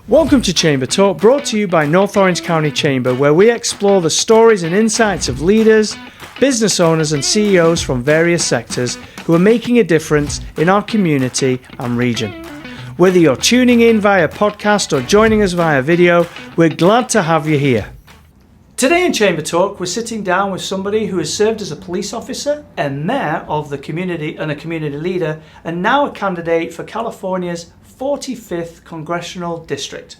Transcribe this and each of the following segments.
Welcome to Chamber Talk, brought to you by North Orange County Chamber, where we explore the stories and insights of leaders, business owners and CEOs from various sectors who are making a difference in our community and region. Whether you're tuning in via podcast or joining us via video, we're glad to have you here. Today in Chamber Talk, we're sitting down with somebody who has served as a police officer, a mayor of the community and a community leader, and now a candidate for California's 45th Congressional District.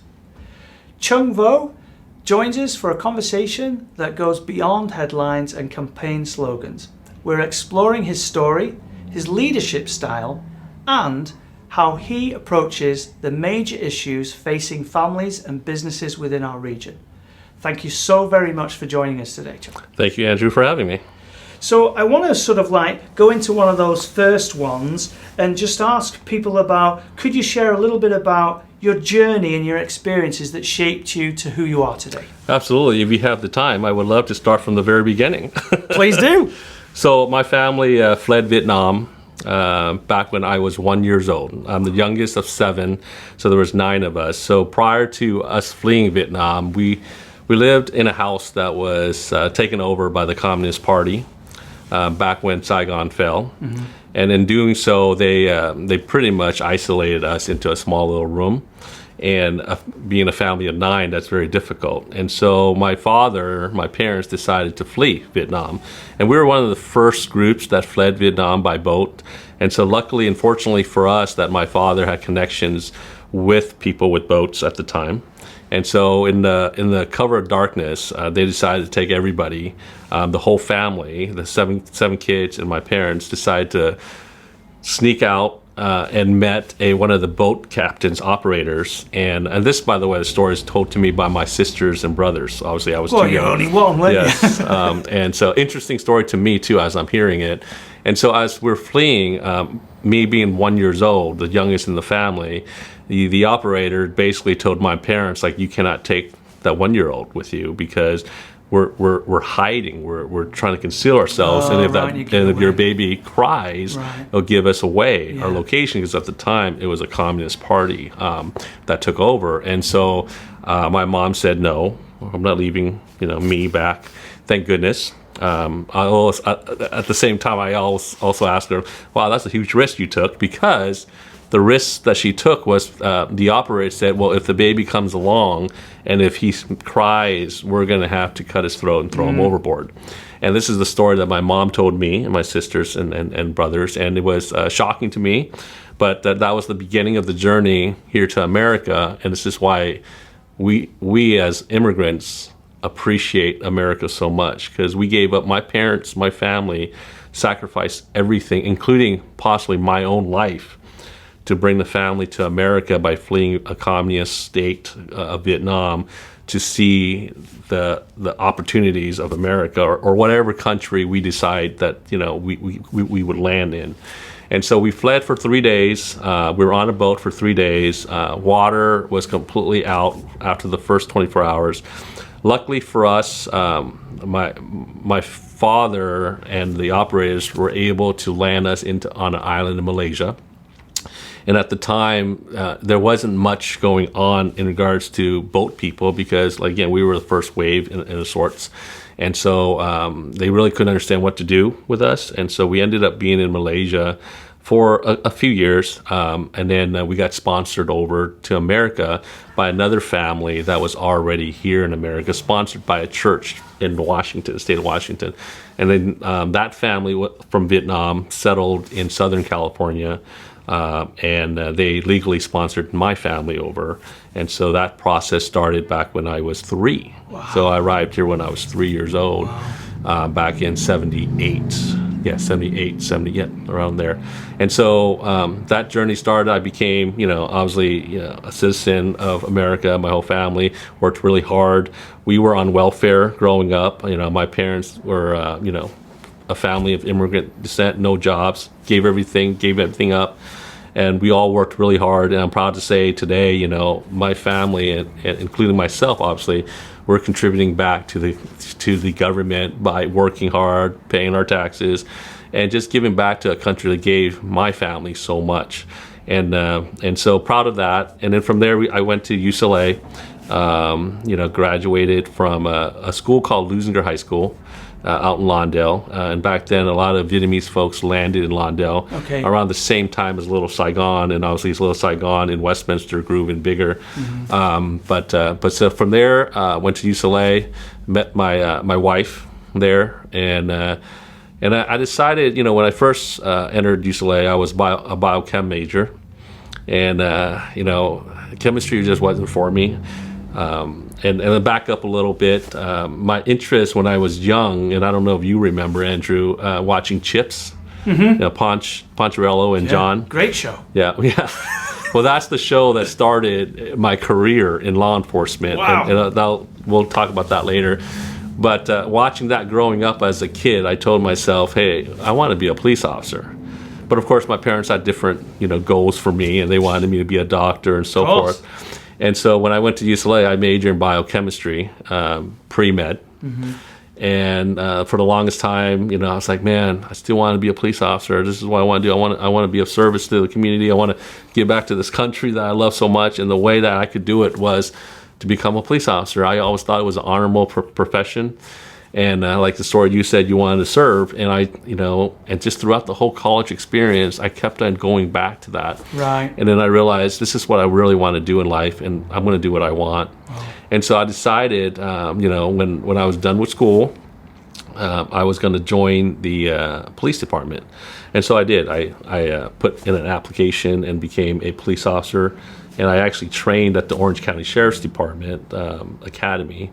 Chuong Vo joins us for a conversation that goes beyond headlines and campaign slogans. We're exploring his story, his leadership style, and how he approaches the major issues facing families and businesses within our region. Thank you so very much for joining us today, Chuong. Thank you, Andrew, for having me. So I want to sort of go into one of those first ones and just ask people about, could you share a little bit about your journey and your experiences that shaped you to who you are today? Absolutely. If you have the time, I would love to start from the very beginning. Please do. So my family fled Vietnam back when I was 1 year old. I'm the youngest of 7, so there was 9 of us. So prior to us fleeing Vietnam, we lived in a house that was taken over by the Communist Party back when Saigon fell. Mm-hmm. And in doing so, they pretty much isolated us into a small little room. And being a family of 9, that's very difficult. And so my parents decided to flee Vietnam. And we were one of the first groups that fled Vietnam by boat. And so luckily and fortunately for us that my father had connections with people with boats at the time. And so in the cover of darkness, they decided to take everybody, the whole family, the seven kids and my parents decided to sneak out and met one of the boat captain's operators. And this, by the way, the story is told to me by my sisters and brothers. Obviously, I was too young. You're only one, weren't you? Yes. And so interesting story to me, too, as I'm hearing it. And so as we're fleeing, me being 1 year old, the youngest in the family, the operator basically told my parents, like, you cannot take that 1 year old with you because we're hiding. We're trying to conceal ourselves, and if your baby cries, it'll give us away our location. Because at the time it was a Communist Party that took over, and so my mom said, "No, I'm not leaving. Me back." Thank goodness. At the same time, I also asked her, "Wow, that's a huge risk you took," because the risk that she took was the operator said, well, if the baby comes along and if he cries, we're going to have to cut his throat and throw him overboard. And this is the story that my mom told me and my sisters and brothers, and it was shocking to me. But that was the beginning of the journey here to America, and this is why we as immigrants appreciate America so much, because we gave up, my parents, my family, sacrificed everything, including possibly my own life, to bring the family to America by fleeing a communist state of Vietnam to see the opportunities of America or whatever country we decide that we would land in. And so we fled for 3 days. We were on a boat for 3 days. Water was completely out after the first 24 hours. Luckily for us, my father and the operators were able to land us on an island in Malaysia. And at the time, there wasn't much going on in regards to boat people because, again, we were the first wave in sorts. And so they really couldn't understand what to do with us. And so we ended up being in Malaysia for a few years. And then we got sponsored over to America by another family that was already here in America, sponsored by a church in Washington, the state of Washington. And then that family from Vietnam settled in Southern California. And they legally sponsored my family over. And so that process started back when I was 3. Wow. So I arrived here when I was 3 years old, back in 78. Yeah, 78, 70, yeah, around there. And so that journey started. I became, obviously a citizen of America. My whole family worked really hard. We were on welfare growing up. My parents were, a family of immigrant descent, no jobs, gave everything up. And we all worked really hard. And I'm proud to say today, my family, and including myself, obviously, we're contributing back to the government by working hard, paying our taxes, and just giving back to a country that gave my family so much. and so proud of that. And then from there, I went to UCLA. Graduated from a school called Lusinger High School out in Lawndale. And back then, a lot of Vietnamese folks landed in Lawndale around the same time as Little Saigon. And obviously, Little Saigon in Westminster grew even bigger. But so from there, went to UCLA, met my wife there, and I decided, when I first entered UCLA, I was a biochem major, and chemistry just wasn't for me. And then back up a little bit, my interest when I was young, and I don't know if you remember, Andrew, watching Chips, Poncherello and John. Great show. Yeah. Well, that's the show that started my career in law enforcement. Wow. And we'll talk about that later. But watching that growing up as a kid, I told myself, hey, I want to be a police officer. But of course, my parents had different, goals for me, and they wanted me to be a doctor and so forth. And so when I went to UCLA, I majored in biochemistry, pre-med. And for the longest time, I was like, man, I still want to be a police officer. This is what I want to do. I want to be of service to the community. I want to give back to this country that I love so much. And the way that I could do it was to become a police officer. I always thought it was an honorable profession. And like the story you said, you wanted to serve. And and just throughout the whole college experience, I kept on going back to that. Right. And then I realized this is what I really want to do in life, and I'm going to do what I want. Wow. And so I decided, when I was done with school, I was going to join the police department. And so I did. I put in an application and became a police officer. And I actually trained at the Orange County Sheriff's Department Academy.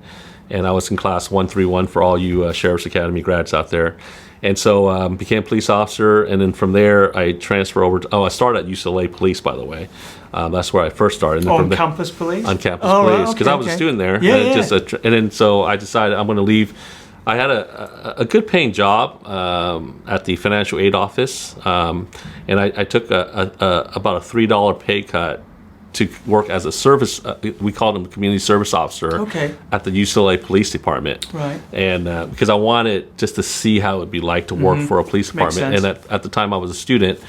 And I was in class 131 for all you Sheriff's Academy grads out there. And so became a police officer. And then from there, I transferred over to, I started at UCLA Police, by the way. That's where I first started. And Campus Police? On campus police, because I was a student there. And then so I decided I'm going to leave. I had a good paying job at the financial aid office. And I took about a $3 pay cut to work as a service, we called him a community service officer at the UCLA Police Department. Right. And because I wanted just to see how it would be like to work for a police department. And at the time I was a student,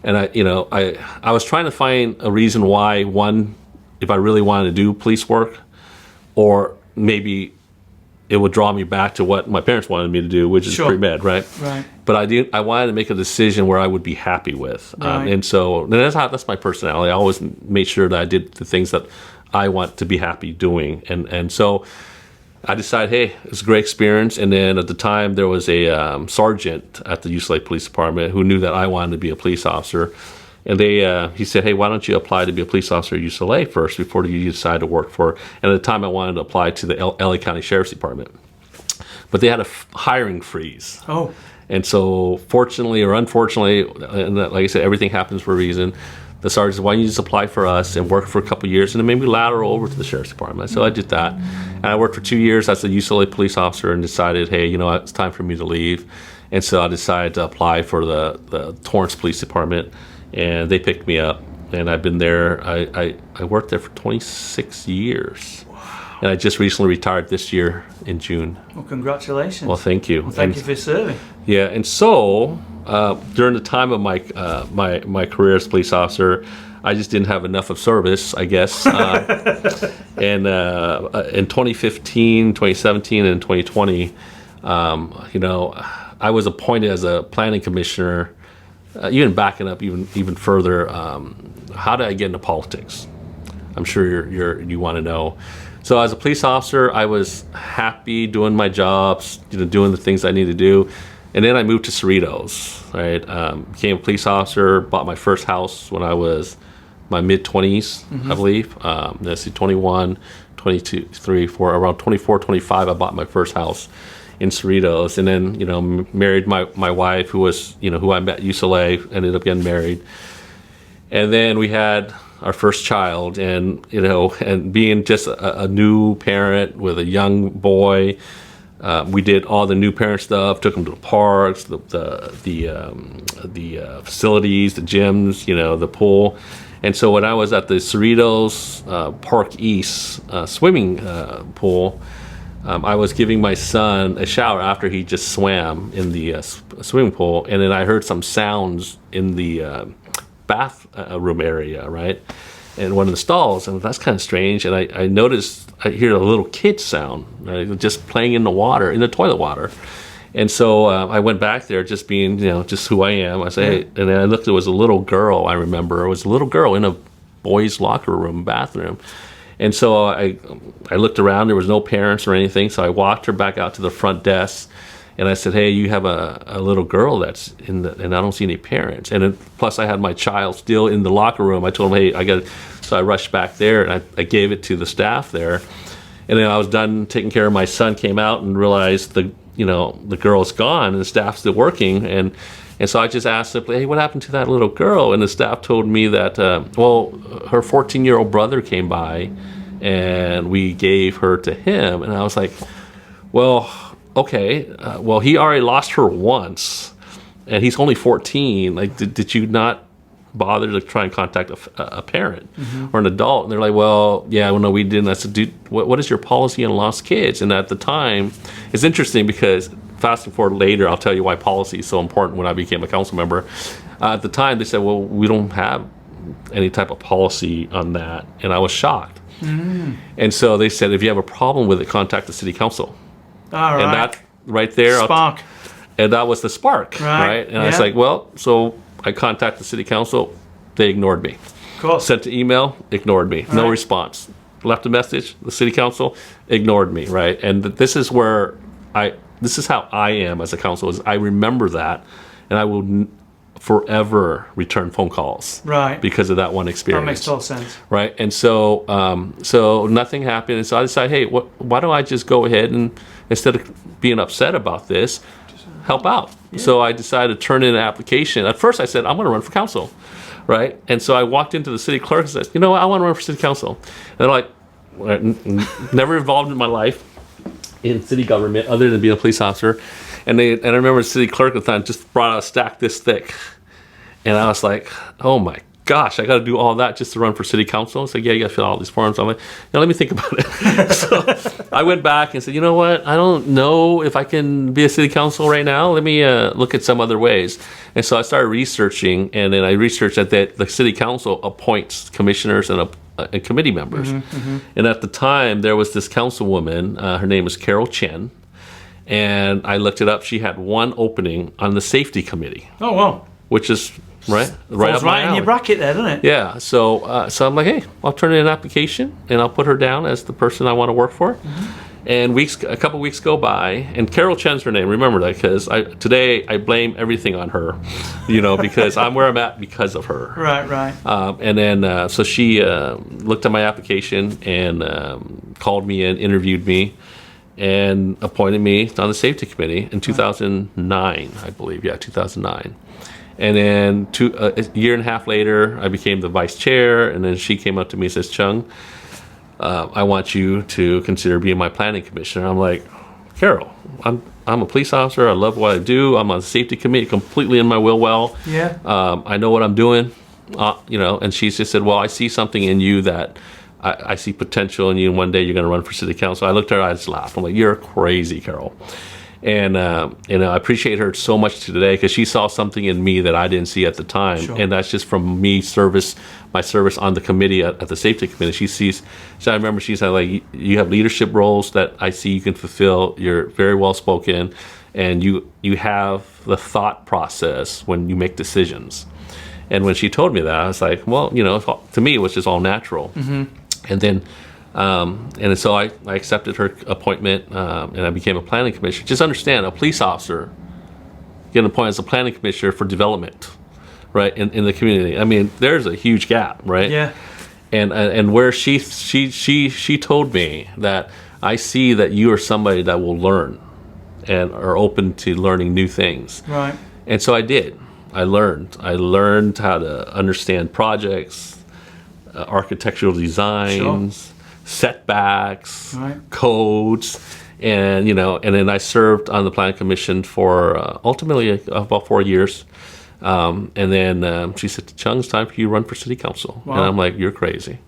and I was trying to find a reason why, one, if I really wanted to do police work, or maybe it would draw me back to what my parents wanted me to do, which is pre-med, right? Right. But I wanted to make a decision where I would be happy with. Right. And so that's my personality. I always made sure that I did the things that I want to be happy doing. And so I decided, hey, it's a great experience. And then at the time, there was a sergeant at the UCLA Police Department who knew that I wanted to be a police officer. And he said, hey, why don't you apply to be a police officer at UCLA first before you decide to work for, and at the time I wanted to apply to the LA County Sheriff's Department. But they had a hiring freeze. Oh. And so fortunately or unfortunately, and like I said, everything happens for a reason, the sergeant said, why don't you just apply for us and work for a couple of years, and then maybe lateral over to the Sheriff's Department. So I did that. And I worked for 2 years as a UCLA police officer and decided, hey, it's time for me to leave. And so I decided to apply for the Torrance Police Department. And they picked me up, and I've been there. I worked there for 26 years. Wow. And I just recently retired this year in June. Well, congratulations. Well, thank you. Well, thank you for serving. Yeah, and so during the time of my career as a police officer, I just didn't have enough of service, I guess. And in 2015, 2017, and 2020, I was appointed as a planning commissioner. Even backing up even further, how did I get into politics? I'm sure you want to know. So as a police officer, I was happy doing my jobs, doing the things I need to do. And then I moved to Cerritos, right? Became a police officer, bought my first house when I was my mid-20s, I believe. Let's see, 21, 22, 3, 4, around 24, 25, I bought my first house in Cerritos, and then married my wife, who was who I met at UCLA, ended up getting married, and then we had our first child, and and being just a new parent with a young boy, we did all the new parent stuff, took him to the parks, the facilities, the gyms, the pool. And so when I was at the Cerritos Park East swimming pool, I was giving my son a shower after he just swam in the swimming pool, and then I heard some sounds in the bathroom area, right? In one of the stalls, and that's kind of strange. And I noticed, I hear a little kid sound, right, just playing in the water, in the toilet water. And so I went back there, just being, just who I am. I say, hey, and then I looked. There was a little girl. I remember it was a little girl in a boys' locker room, bathroom. And so I looked around. There was no parents or anything. So I walked her back out to the front desk. And I said, hey, you have a little girl that's in the, and I don't see any parents. And then, plus I had my child still in the locker room. I told him, hey, I got it. So I rushed back there and I gave it to the staff there. And then I was done taking care of my son, came out and realized the girl's gone and the staff's still working. And so I just asked simply, hey, what happened to that little girl? And the staff told me that, her 14-year-old brother came by and we gave her to him. And I was like, well, okay, he already lost her once, and he's only 14. Like, did you not bother to try and contact a parent or an adult? And they're like, well, no, we didn't. I said, dude, what is your policy on lost kids? And at the time, it's interesting because fast forward later, I'll tell you why policy is so important when I became a council member. At the time, they said, well, we don't have any type of policy on that. And I was shocked. And so they said, if you have a problem with it, contact the city council. All right. And that right there, spark. And that was the spark, right? And I was like, well, so I contacted the city council. They ignored me. Cool. Sent an email, ignored me. No response. Left a message, the city council ignored me, right? And this is where this is how I am as a council. Is I remember that, and I will forever return phone calls, right? Because of that one experience. That makes total sense, right? And so, so nothing happened, and so I decided, hey, why don't I just go ahead and instead of being upset about this, help out? Yeah. So I decided to turn in an application. At first, I said I'm going to run for council, right? And so I walked into the city clerk and said, you know what, I want to run for city council. And they're like, never involved in my life in city government other than being a police officer. And I remember the city clerk at the time just brought out a stack this thick. And I was like, oh my gosh, I got to do all that just to run for city council? It's like, yeah, you got to fill out all these forms. I'm like, let me think about it. So I went back and said, you know what? I don't know if I can be a city council right now. Let me look at some other ways. And so I started researching, and then I researched that the city council appoints commissioners and committee members. And at the time, there was this councilwoman. Her name was Carol Chen. And I looked it up. She had one opening on the safety committee. Oh, wow. Which is right up my right in alley. your bracket there, doesn't it? Yeah. So I'm like, hey, I'll turn in an application and I'll put her down as the person I want to work for. And a couple weeks go by, and Carol Chen's her name. Remember that, because today I blame everything on her, because I'm where I'm at because of her. Right. And then so she looked at my application and called me in, interviewed me, and appointed me on the safety committee in 2009, I believe. Yeah, 2009. And then a year and a half later, I became the vice chair, and then she came up to me and says, Chung, I want you to consider being my planning commissioner. I'm like, Carol, I'm a police officer. I love what I do. I'm on the safety committee, completely in my well. Yeah. I know what I'm doing, and she just said, well, I see something in you that I see potential in you, and one day you're going to run for city council. I looked at her, I just laughed. I'm like, you're crazy, Carol. And I appreciate her so much today because she saw something in me that I didn't see at the time. Sure. And that's just from me my service on the committee at the safety committee. She sees, so I remember she said, like, you have leadership roles that I see you can fulfill. You're very well spoken, and you have the thought process when you make decisions. And when she told me that, I was like, well, to me it was just all natural. And then and so I accepted her appointment, and I became a planning commissioner. Just understand, a police officer getting appointed as a planning commissioner for development, right, in the community. I mean, there's a huge gap, right? Yeah. And where she told me that I see that you are somebody that will learn and are open to learning new things. Right. And so I did. I learned how to understand projects, architectural designs. Sure. Setbacks, right. Codes, and then I served on the planning commission for ultimately about 4 years, and then she said, "Chung, it's time for you to run for city council." Wow. And I'm like, "You're crazy."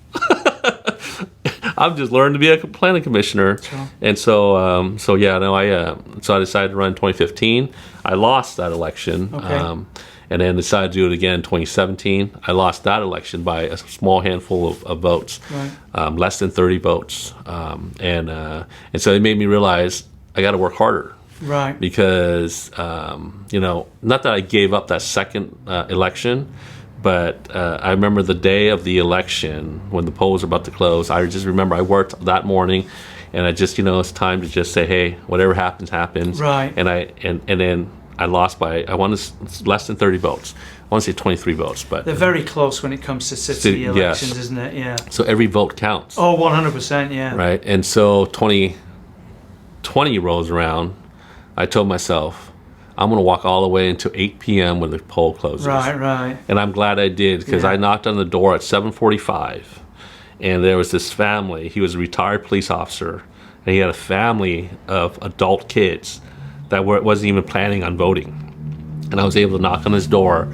I've just learned to be a planning commissioner, sure. And so I decided to run in 2015. I lost that election, okay. and then decided to do it again in 2017. I lost that election by a small handful of votes, less than 30 votes, and so it made me realize I got to work harder. Right. Because, not that I gave up that second election, but I remember the day of the election when the polls were about to close. I just remember I worked that morning, and I just, it's time to just say, hey, whatever happens, happens. Right. And then I lost by, I want to less than 30 votes. I want to say 23 votes, but they're very close when it comes to city elections, isn't it? Yeah. So every vote counts. Oh, 100%, yeah. Right. And so 2020 rolls around. I told myself, I'm going to walk all the way until 8 p.m. when the poll closes. Right. And I'm glad I did, because I knocked on the door at 7:45, and there was this family. He was a retired police officer, and he had a family of adult kids that wasn't even planning on voting. And I was able to knock on his door,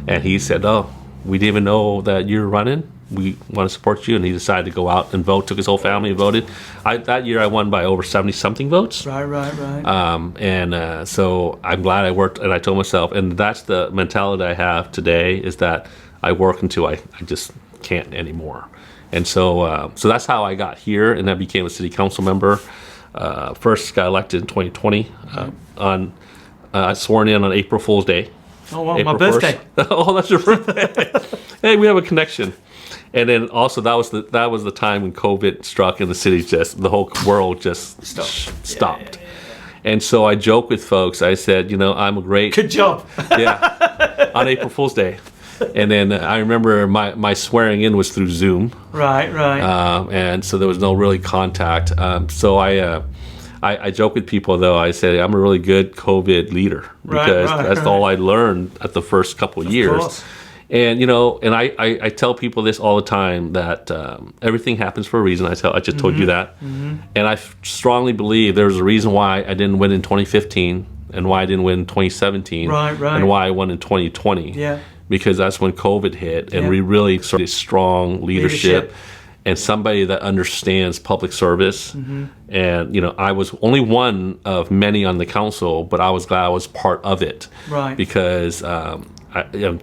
and he said, oh, we didn't even know that you're running. We want to support you. And he decided to go out and vote, took his whole family and voted. That year I won by over 70-something votes. Right. So I'm glad I worked, and I told myself, and that's the mentality I have today, is that I work until I just can't anymore. And so that's how I got here, and I became a city council member. First got elected in 2020, sworn in on April Fool's Day. Oh, well, April my birthday. 1st. Oh, that's your birthday. Hey, we have a connection. And then also that was the time when COVID struck, and the whole world just stopped. Yeah. And so I joke with folks. I said, I'm a great. Good job. On April Fool's Day. And then I remember my swearing in was through Zoom. Right. And so there was no really contact. So I joke with people, though. I say I'm a really good COVID leader, because that's all I learned at the first couple of years. Of course. And and I tell people this all the time, that everything happens for a reason. I just told you that, and I strongly believe there's a reason why I didn't win in 2015, and why I didn't win in 2017, and why I won in 2020. Yeah. Because that's when COVID hit, and we really started strong leadership. And somebody that understands public service. And I was only one of many on the council, but I was glad I was part of it. Right. Because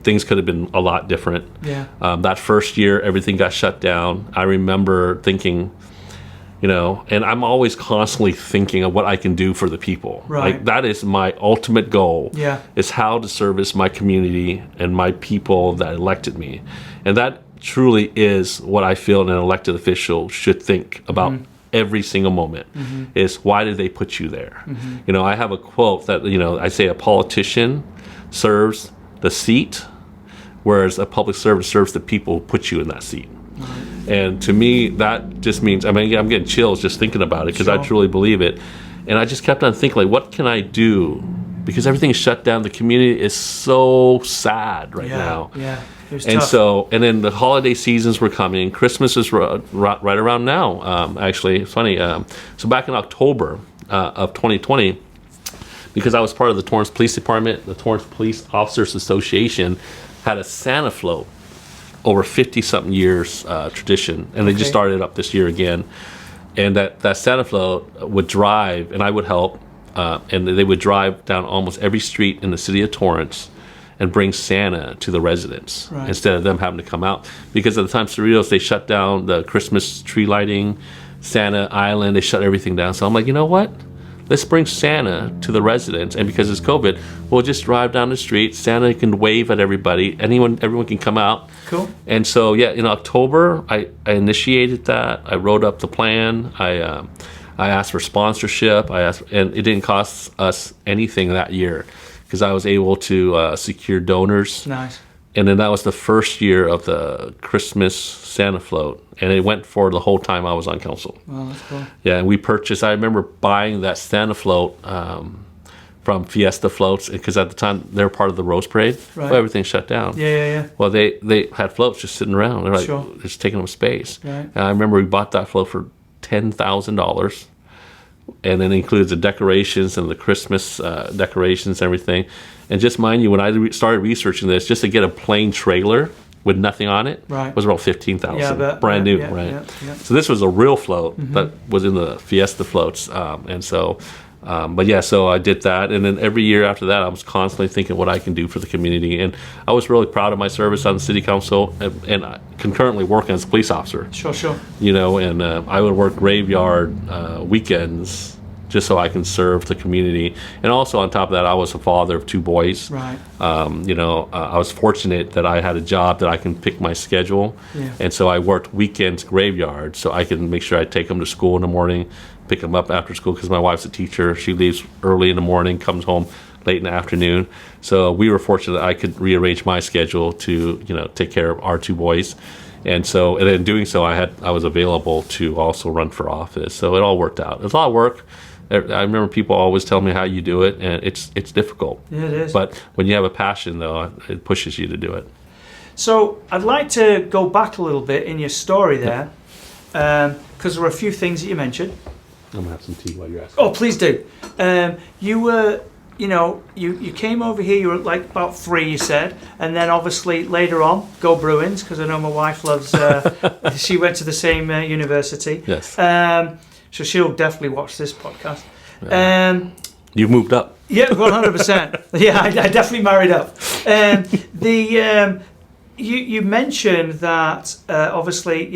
things could have been a lot different. Yeah. That first year, everything got shut down. I remember thinking, and I'm always constantly thinking of what I can do for the people. Right. Like, that is my ultimate goal. Yeah. Is how to service my community and my people that elected me. And that truly is what I feel an elected official should think about every single moment, is why did they put you there? I have a quote that, I say a politician serves the seat, whereas a public servant serves the people who put you in that seat. And to me, that just means, I'm getting chills just thinking about it, because I truly believe it. And I just kept on thinking, what can I do? Because everything is shut down. The community is so sad right now. Yeah. And then the holiday seasons were coming. Christmas is right around now. Actually, it's funny. So back in October of 2020, because I was part of the Torrance Police Department, the Torrance Police Officers Association had a Santa float, over 50-something years tradition, and they just started up this year again. And that Santa float would drive, and I would help, and they would drive down almost every street in the city of Torrance and bring Santa to the residents instead of them having to come out. Because at the time, Cerritos, they shut down the Christmas tree lighting, Santa Island, they shut everything down. So I'm like, you know what? Let's bring Santa to the residents, and because it's COVID, we'll just drive down the street. Santa can wave at everybody. Everyone can come out. Cool. And so, in October, I initiated that. I wrote up the plan. I asked for sponsorship. And it didn't cost us anything that year, because I was able to secure donors. Nice. And then that was the first year of the Christmas Santa float. And it went for the whole time I was on council. Wow, that's cool. Yeah, and we purchased, I remember buying that Santa float from Fiesta Floats, because at the time they were part of the Rose Parade. Right. Well, everything shut down. Yeah. Well, they had floats just sitting around. They're like, it's taking up space. Right. And I remember we bought that float for $10,000. And then it includes the decorations and the Christmas decorations and everything. And just mind you, when I started researching this, just to get a plain trailer with nothing on it was about $15,000, brand new, right? Yeah. So this was a real float that was in the Fiesta Floats, and so But yeah, so I did that, and then every year after that, I was constantly thinking what I can do for the community, and I was really proud of my service on the city council, and concurrently working as a police officer. Sure. And I would work graveyard weekends just so I can serve the community, and also on top of that, I was a father of 2 boys. Right. I was fortunate that I had a job that I can pick my schedule, and so I worked weekends graveyard so I can make sure I take them to school in the morning, pick them up after school because my wife's a teacher. She leaves early in the morning, comes home late in the afternoon. So we were fortunate that I could rearrange my schedule to take care of our 2 boys, and in doing so, I was available to also run for office. So it all worked out. It's a lot of work. I remember people always tell me how you do it, and it's difficult. Yeah, it is. But when you have a passion, though, it pushes you to do it. So I'd like to go back a little bit in your story there, because there were a few things that you mentioned. I'm gonna have some tea while you're asking. Oh, please do. You were, you came over here. You were like about 3, you said, and then obviously later on, go Bruins, because I know my wife loves. She went to the same university. Yes. So she'll definitely watch this podcast. You've moved up. Yeah, 100%. Yeah, I definitely married up. You mentioned that obviously,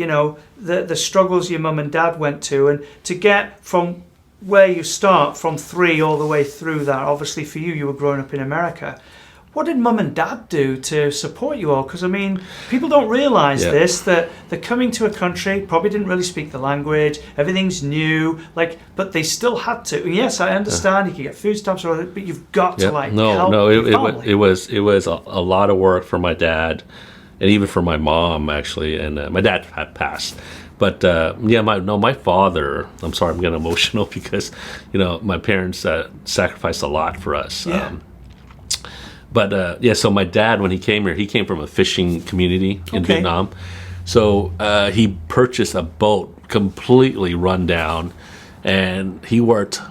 the struggles your mum and dad went to, and to get from where you start from 3 all the way through that. Obviously, for you were growing up in America. What did mum and dad do to support you all? Because I mean, people don't realise this, that they're coming to a country, probably didn't really speak the language, everything's new, but they still had to. And yes, I understand you can get food stamps, but you've got to help your family. It was a lot of work for my dad, and even for my mom actually. And my dad had passed. But my father. I'm sorry, I'm getting emotional because my parents sacrificed a lot for us. Yeah. So my dad, when he came here, he came from a fishing community in Vietnam. So he purchased a boat completely run down, and he worked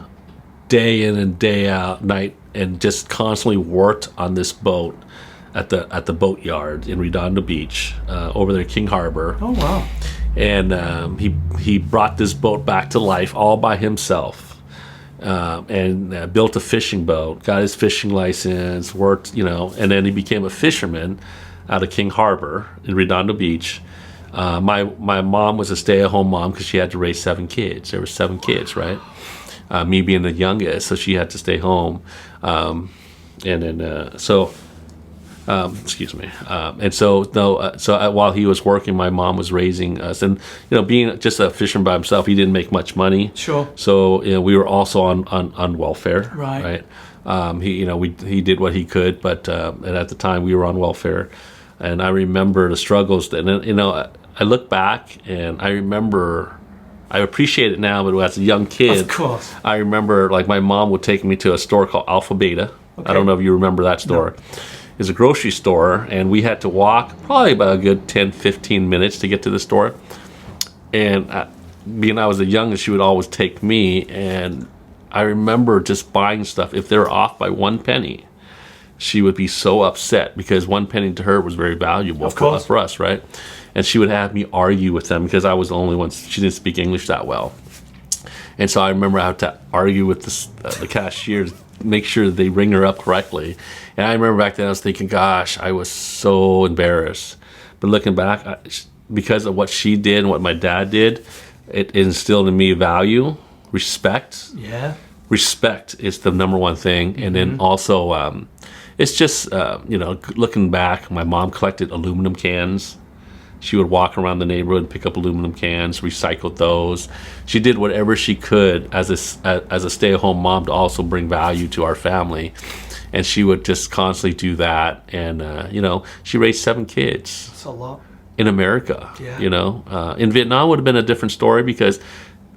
day in and day out, night, and just constantly worked on this boat at the boat yard in Redondo Beach, over there, King Harbor. Oh wow! And he brought this boat back to life all by himself. And built a fishing boat, got his fishing license, worked, and then he became a fisherman out of King Harbor in Redondo Beach. My mom was a stay-at-home mom because she had to raise 7 kids. There were 7 kids, right? Me being the youngest, so she had to stay home. While he was working, my mom was raising us, and being just a fisherman by himself, he didn't make much money. Sure. So we were also on welfare. Right. He did what he could, but and at the time we were on welfare, and I remember the struggles. And I look back and I remember. I appreciate it now, but as a young kid, of course, I remember my mom would take me to a store called Alpha Beta. Okay. I don't know if you remember that store. No. It's a grocery store, and we had to walk probably about a good 10-15 minutes to get to the store. And being I was the youngest, she would always take me, and I remember just buying stuff. If they were off by 1 penny, she would be so upset because 1 penny to her was very valuable for us, right? And she would have me argue with them because I was the only one. She didn't speak English that well. And so I remember I had to argue with the cashiers, make sure they ring her up correctly. And I remember back then I was thinking, gosh, I was so embarrassed. But looking back, because of what she did and what my dad did, it instilled in me value, respect. Yeah. Respect is the number one thing. And then also, it's just, looking back, my mom collected aluminum cans. She would walk around the neighborhood and pick up aluminum cans, recycle those. She did whatever she could as a stay-at-home mom to also bring value to our family. And she would just constantly do that. And, she raised 7 kids. That's a lot. In America. Yeah. In Vietnam would have been a different story because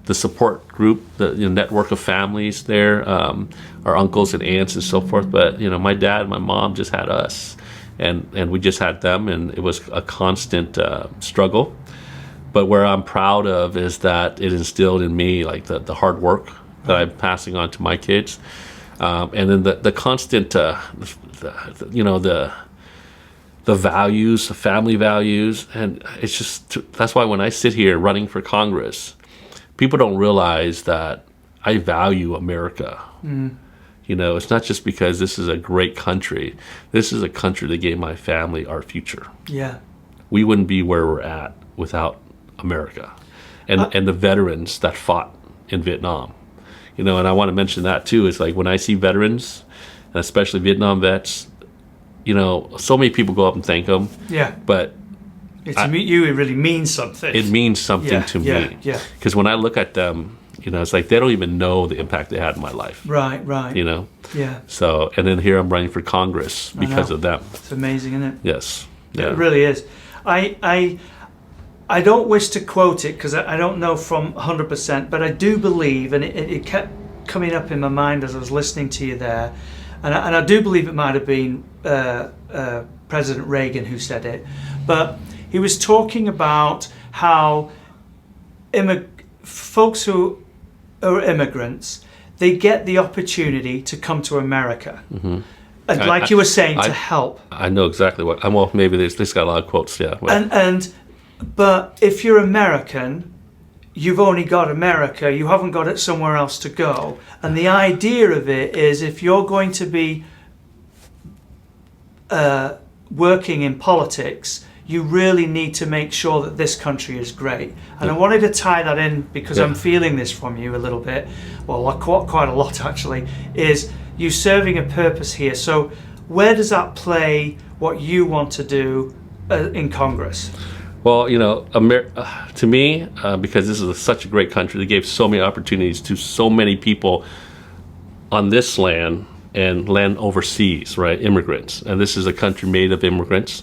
the support group, the network of families there, our uncles and aunts and so forth. But, my dad and my mom just had us. And we just had them, and it was a constant struggle. But where I'm proud of is that it instilled in me the hard work that I'm passing on to my kids, and then the constant, the values, the family values, and it's just that's why when I sit here running for Congress, people don't realize that I value America. You know, it's not just because this is a great country. This is a country that gave my family our future. Yeah. We wouldn't be where we're at without America and the veterans that fought in Vietnam. You know, and I want to mention that too. It's like when I see veterans, and especially Vietnam vets, you know, so many people go up and thank them. Yeah. But to meet you, it really means something. It means something to me. Yeah. Because when I look at them, you know, it's like they don't even know the impact they had in my life. Right. You know? Yeah. So, and then here I'm running for Congress because of them. It's amazing, isn't it? Yes. Yeah. It really is. I don't wish to quote it because I don't know from 100%, but I do believe, and it kept coming up in my mind as I was listening to you there, and I do believe it might have been President Reagan who said it, but he was talking about how folks who are immigrants, they get the opportunity to come to America. Mm-hmm. And like you were saying, to help. I know exactly what. Well, maybe this got a lot of quotes, yeah. Well. But if you're American, you've only got America. You haven't got it somewhere else to go. And the idea of it is, if you're going to be working in politics, you really need to make sure that this country is great. And I wanted to tie that in because I'm feeling this from you a little bit. Well, quite a lot actually. Is you serving a purpose here. So where does that play what you want to do in Congress? Well, you know, to me, because this is such a great country, they gave so many opportunities to so many people on this land and land overseas, right? Immigrants, and this is a country made of immigrants,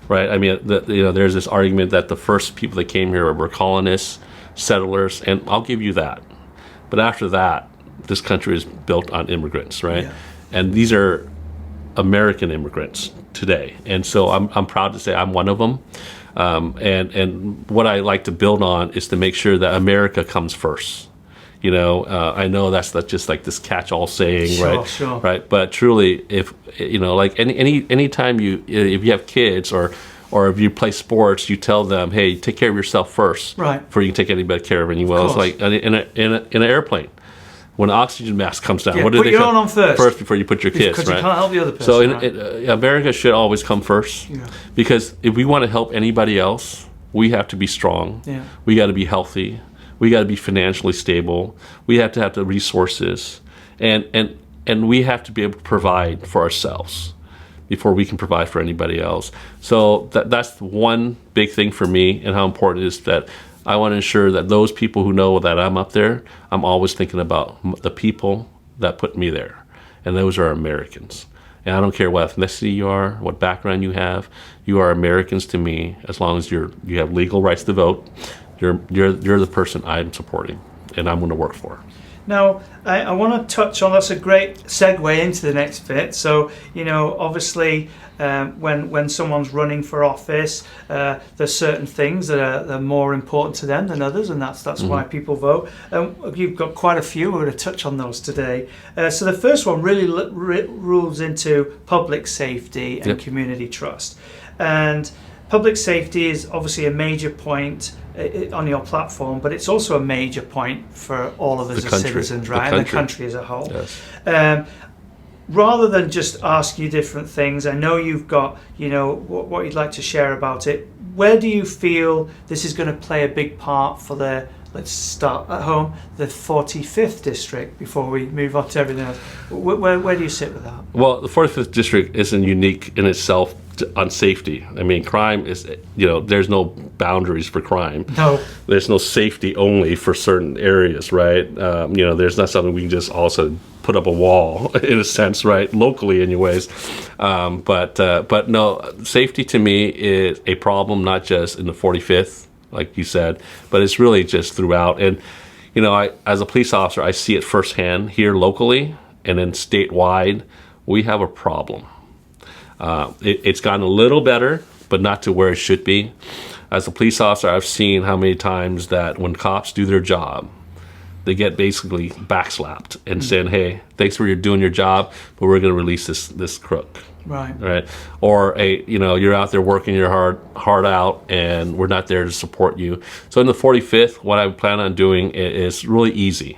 right? I mean, there's this argument that the first people that came here were colonists, settlers, and I'll give you that. But after that, this country is built on immigrants, right? Yeah. And these are American immigrants today, and so I'm proud to say I'm one of them. And what I like to build on is to make sure that America comes first. You know, I know that's not just like this catch-all saying, right? Sure. Right. But truly, if you know, like any time if you have kids or if you play sports, you tell them, hey, take care of yourself first, right? Before you can take anybody care of anyone else. Like in an airplane. When the oxygen mask comes down, what do they put your own on first before you put your kids, because right? you can't help the other person. So America should always come first, because if we want to help anybody else, we have to be strong. Yeah. We got to be healthy. We got to be financially stable. We have to have the resources, and we have to be able to provide for ourselves before we can provide for anybody else. So that's one big thing for me, and how important it is that I want to ensure that those people who know that I'm up there, I'm always thinking about the people that put me there. And those are Americans. And I don't care what ethnicity you are, what background you are Americans to me, as long as you have legal rights to vote. You're the person I'm supporting and I'm going to work for. Now, I want to touch on, that's a great segue into the next bit. So, you know, obviously, when someone's running for office, there's certain things that are more important to them than others, and that's why people vote. You've got quite a few. We're going to touch on those today. So the first one really rules into public safety and community trust. And public safety is obviously a major point on your platform, but it's also a major point for all of us as citizens, right? And the country as a whole. Yes. Rather than just ask you different things, I know you've got, you know, what you'd like to share about it. Where do you feel this is going to play a big part for let's start at home, the 45th district, before we move on to everything else? Where do you sit with that? Well, the 45th district isn't unique in itself on safety. I mean, crime is, you know, there's no boundaries for crime. No. There's no safety only for certain areas, right? You know, there's not something we can just also put up a wall, in a sense, right? Locally, anyways. But no, safety to me is a problem, not just in the 45th, like you said, but it's really just throughout. And, you know, as a police officer, I see it firsthand here locally, and then statewide, we have a problem. It's gotten a little better, but not to where it should be. As a police officer, I've seen how many times that when cops do their job, they get basically backslapped and saying, hey, thanks for doing your job, but we're going to release this crook. Right. Or you're out there working your heart out, and we're not there to support you. So in the 45th, what I plan on doing is really easy.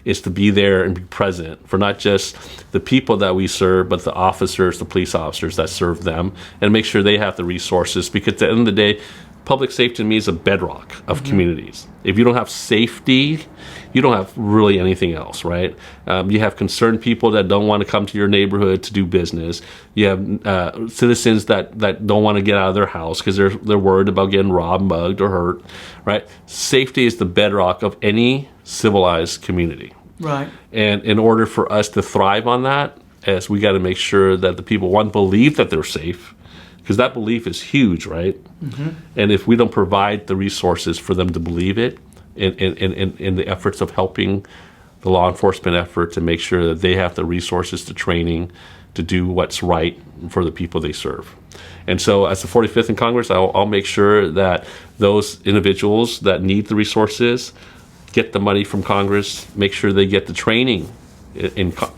is to be there and be present for not just the people that we serve, but the officers, the police officers that serve them, and make sure they have the resources. Because at the end of the day, public safety to me is a bedrock of communities. If you don't have safety, you don't have really anything else, right? You have concerned people that don't want to come to your neighborhood to do business. You have citizens that don't want to get out of their house because they're worried about getting robbed, mugged, or hurt, right? Safety is the bedrock of any civilized community. Right. And in order for us to thrive on that, as we got to make sure that the people, one, believe that they're safe, because that belief is huge, right? And if we don't provide the resources for them to believe it, in the efforts of helping the law enforcement effort to make sure that they have the resources to training to do what's right for the people they serve. And so as the 45th in Congress, I'll make sure that those individuals that need the resources get the money from Congress, make sure they get the training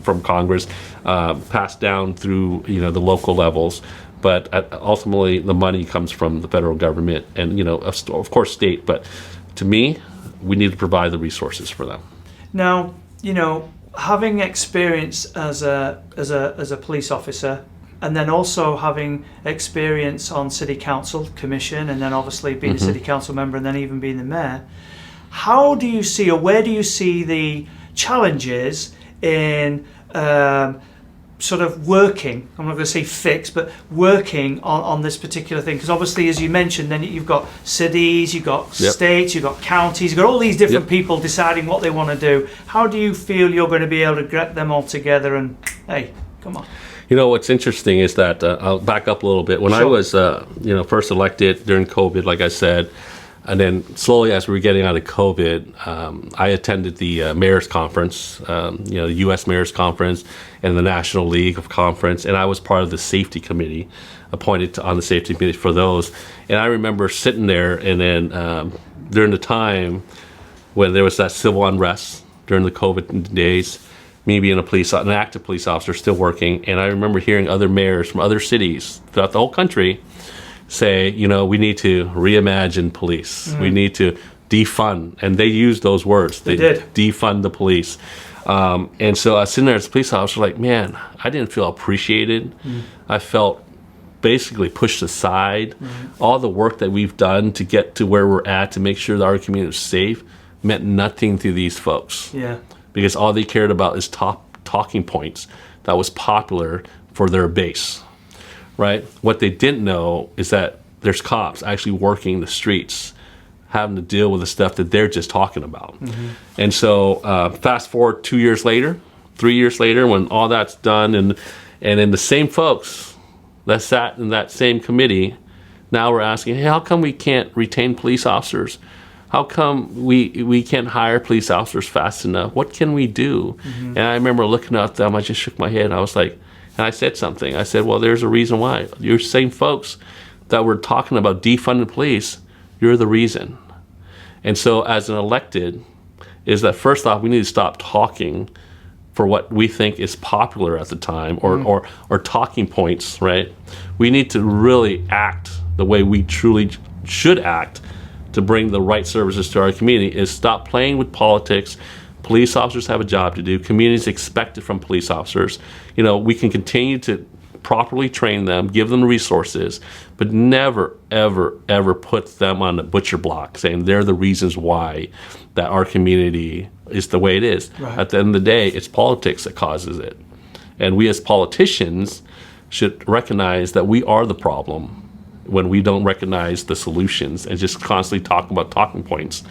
from Congress, passed down through the local levels. But ultimately, the money comes from the federal government and, of course, state. But to me, we need to provide the resources for them. Now, having experience as a police officer, and then also having experience on city council, commission, and then obviously being a city council member, and then even being the mayor, how do you see, or where do you see the challenges in sort of working, I'm not going to say fix, but working on this particular thing? Because obviously, as you mentioned, then you've got cities, you've got states, you've got counties, you've got all these different people deciding what they want to do. How do you feel you're going to be able to get them all together and, hey, come on? What's interesting is that, I'll back up a little bit. When I was, first elected during COVID, like I said, and then slowly as we were getting out of COVID, I attended the Mayor's Conference, the U.S. Mayor's Conference and the National League of Conference, and I was part of the safety committee, appointed on the safety committee for those. And I remember sitting there, and then during the time when there was that civil unrest during the COVID days, me being an active police officer still working, and I remember hearing other mayors from other cities throughout the whole country say, we need to reimagine police. We need to defund. And they used those words. They did. Defund the police. And so I was sitting there as a police officer like, man, I didn't feel appreciated. I felt basically pushed aside. All the work that we've done to get to where we're at to make sure that our community is safe meant nothing to these folks. Yeah. Because all they cared about is talking points that was popular for their base. Right? What they didn't know is that there's cops actually working the streets, having to deal with the stuff that they're just talking about. And so fast forward 2 years later, 3 years later, when all that's done, and then the same folks that sat in that same committee, now we're asking, hey, how come we can't retain police officers? How come we can't hire police officers fast enough? What can we do? And I remember looking at them, I just shook my head, and I was like, and I said something. I said, well, there's a reason why. You're same folks that were talking about defunding police, you're the reason. And so as an elected, is that first off, we need to stop talking for what we think is popular at the time or talking points, right? We need to really act the way we truly should act to bring the right services to our community, is stop playing with politics. Police officers have a job to do. Communities expect it from police officers. We can continue to properly train them, give them resources, but never, ever, ever put them on the butcher block saying they're the reasons why that our community is the way it is. Right. At the end of the day, it's politics that causes it. And we as politicians should recognize that we are the problem when we don't recognize the solutions and just constantly talk about talking points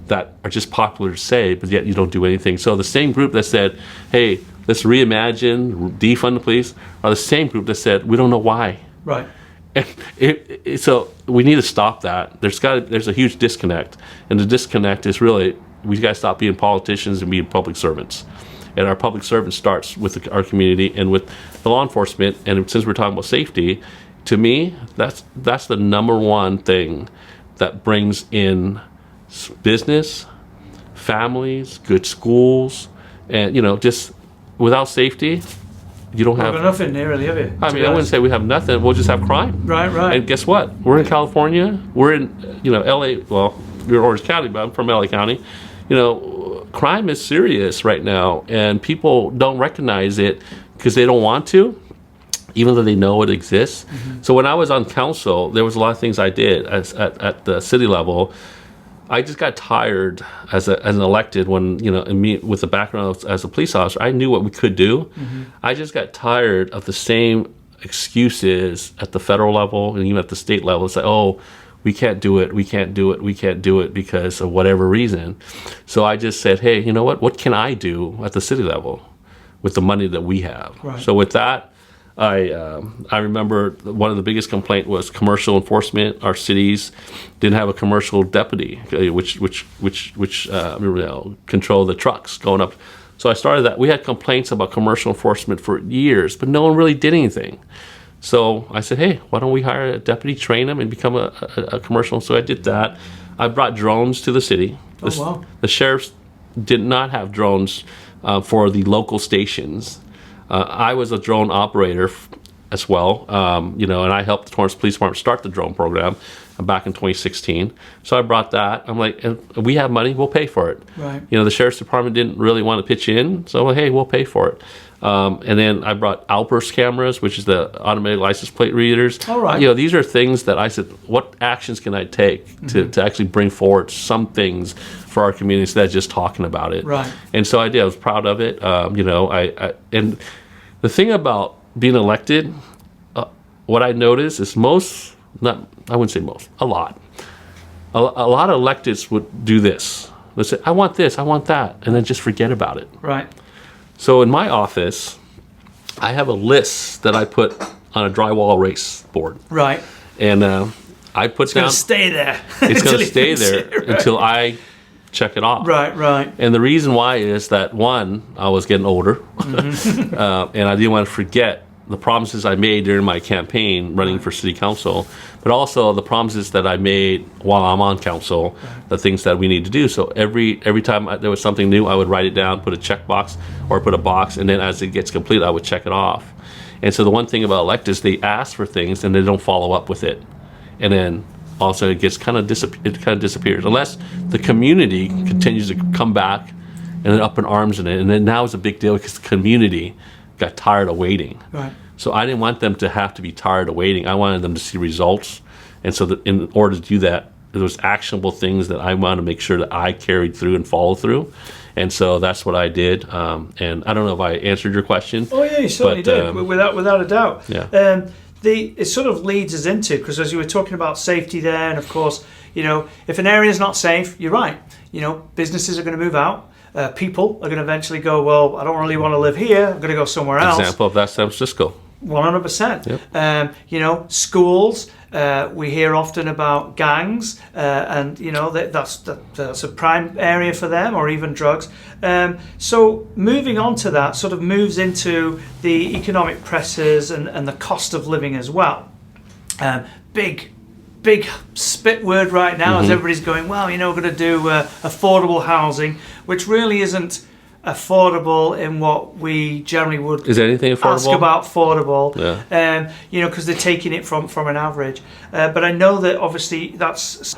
that are just popular to say, but yet you don't do anything. So the same group that said, hey, let's reimagine, defund the police, are the same group that said, we don't know why. Right. And so we need to stop that. There's a huge disconnect. And the disconnect is really, we got to stop being politicians and being public servants. And our public servant starts with our community and with the law enforcement. And since we're talking about safety, to me, that's the number one thing that brings in business, families, good schools, and just without safety, you don't have nothing there, really, have you? I wouldn't say we have nothing. We'll just have crime. Right. And guess what? We're in California. We're in LA. Well, we're in Orange County, but I'm from LA County. crime is serious right now, and people don't recognize it because they don't want to, even though they know it exists. So when I was on council, there was a lot of things I did at the city level. I just got tired as an elected when, and me with the background as a police officer, I knew what we could do. I just got tired of the same excuses at the federal level and even at the state level. It's like, oh, we can't do it, we can't do it, we can't do it because of whatever reason. So I just said, hey, you know what can I do at the city level with the money that we have? Right. So with that, I remember one of the biggest complaint was commercial enforcement. Our cities didn't have a commercial deputy, which control the trucks going up. So I started that. We had complaints about commercial enforcement for years, but no one really did anything. So I said, hey, why don't we hire a deputy, train them, and become a commercial? So I did that. I brought drones to the city. Wow. The sheriffs did not have drones for the local stations. I was a drone operator as well, and I helped the Torrance Police Department start the drone program back in 2016. So I brought that. I'm like, and we have money, we'll pay for it. Right. The Sheriff's Department didn't really want to pitch in, so hey, we'll pay for it. And then I brought outburst cameras, which is the automated license plate readers. All right. These are things that I said, what actions can I take to actually bring forward some things for our community instead of just talking about it? Right. And so I did. I was proud of it. And the thing about being elected, what I noticed is I wouldn't say most, a lot. A lot of electeds would do this. They say, I want this, I want that, and then just forget about it. Right. So in my office, I have a list that I put on a drywall erase board. Right. And I put down... It's going to stay there. It's going to stay there until I check it off. Right. And the reason why is that, one, I was getting older, and I didn't want to forget the promises I made during my campaign running for city council, but also the promises that I made while I'm on council, the things that we need to do. So every time there was something new, I would write it down, put a check box or put a box, and then as it gets complete, I would check it off. And so the one thing about electeds, they ask for things and they don't follow up with it. And then also it gets kind of disappears unless the community continues to come back and then up in arms in it. And then now it's a big deal because the community got tired of waiting. Right. So I didn't want them to have to be tired of waiting. I wanted them to see results. And so that in order to do that, there was actionable things that I wanted to make sure that I carried through and followed through. And so that's what I did. And I don't know if I answered your question. Oh yeah, you certainly did, without a doubt. Yeah. It sort of leads us into, because as you were talking about safety there, and of course, if an area is not safe, you're right. Businesses are going to move out. People are going to eventually go, well, I don't really want to live here. I'm going to go somewhere else. Example of that, San Francisco. 100%. Yep. Schools. We hear often about gangs, and that's a prime area for them, or even drugs. So moving on to that sort of moves into the economic pressures and the cost of living as well. Big spit word right now, as everybody's going, well, we're going to do affordable housing, which really isn't affordable in what we generally would is anything affordable? Ask about affordable. Yeah. Because they're taking it from an average. But I know that obviously that's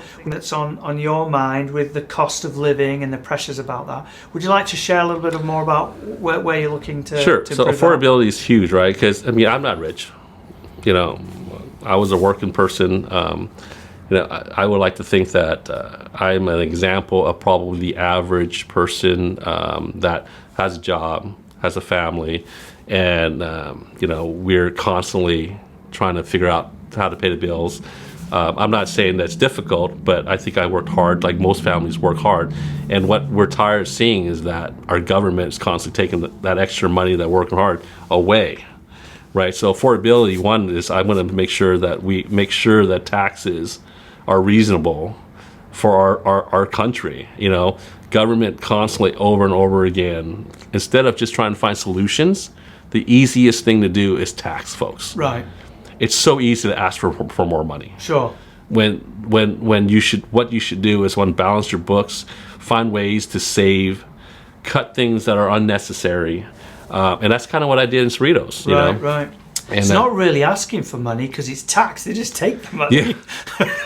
on your mind with the cost of living and the pressures about that. Would you like to share a little bit more about where you're looking to? Sure. So affordability is huge, right? Because I'm not rich. I was a working person. I would like to think that I'm an example of probably the average person that has a job, has a family, and we're constantly trying to figure out how to pay the bills. I'm not saying that's difficult, but I think I worked hard, like most families work hard. And what we're tired of seeing is that our government is constantly taking that extra money that we're working hard away. Right, so affordability, one is I want to make sure that taxes are reasonable for our country. Government constantly over and over again, instead of just trying to find solutions, the easiest thing to do is tax folks. Right. It's so easy to ask for more money. Sure. What you should do is balance your books, find ways to save, cut things that are unnecessary. And that's kind of what I did in Cerritos. Right. And it's not really asking for money because it's tax. They just take the money. Yeah.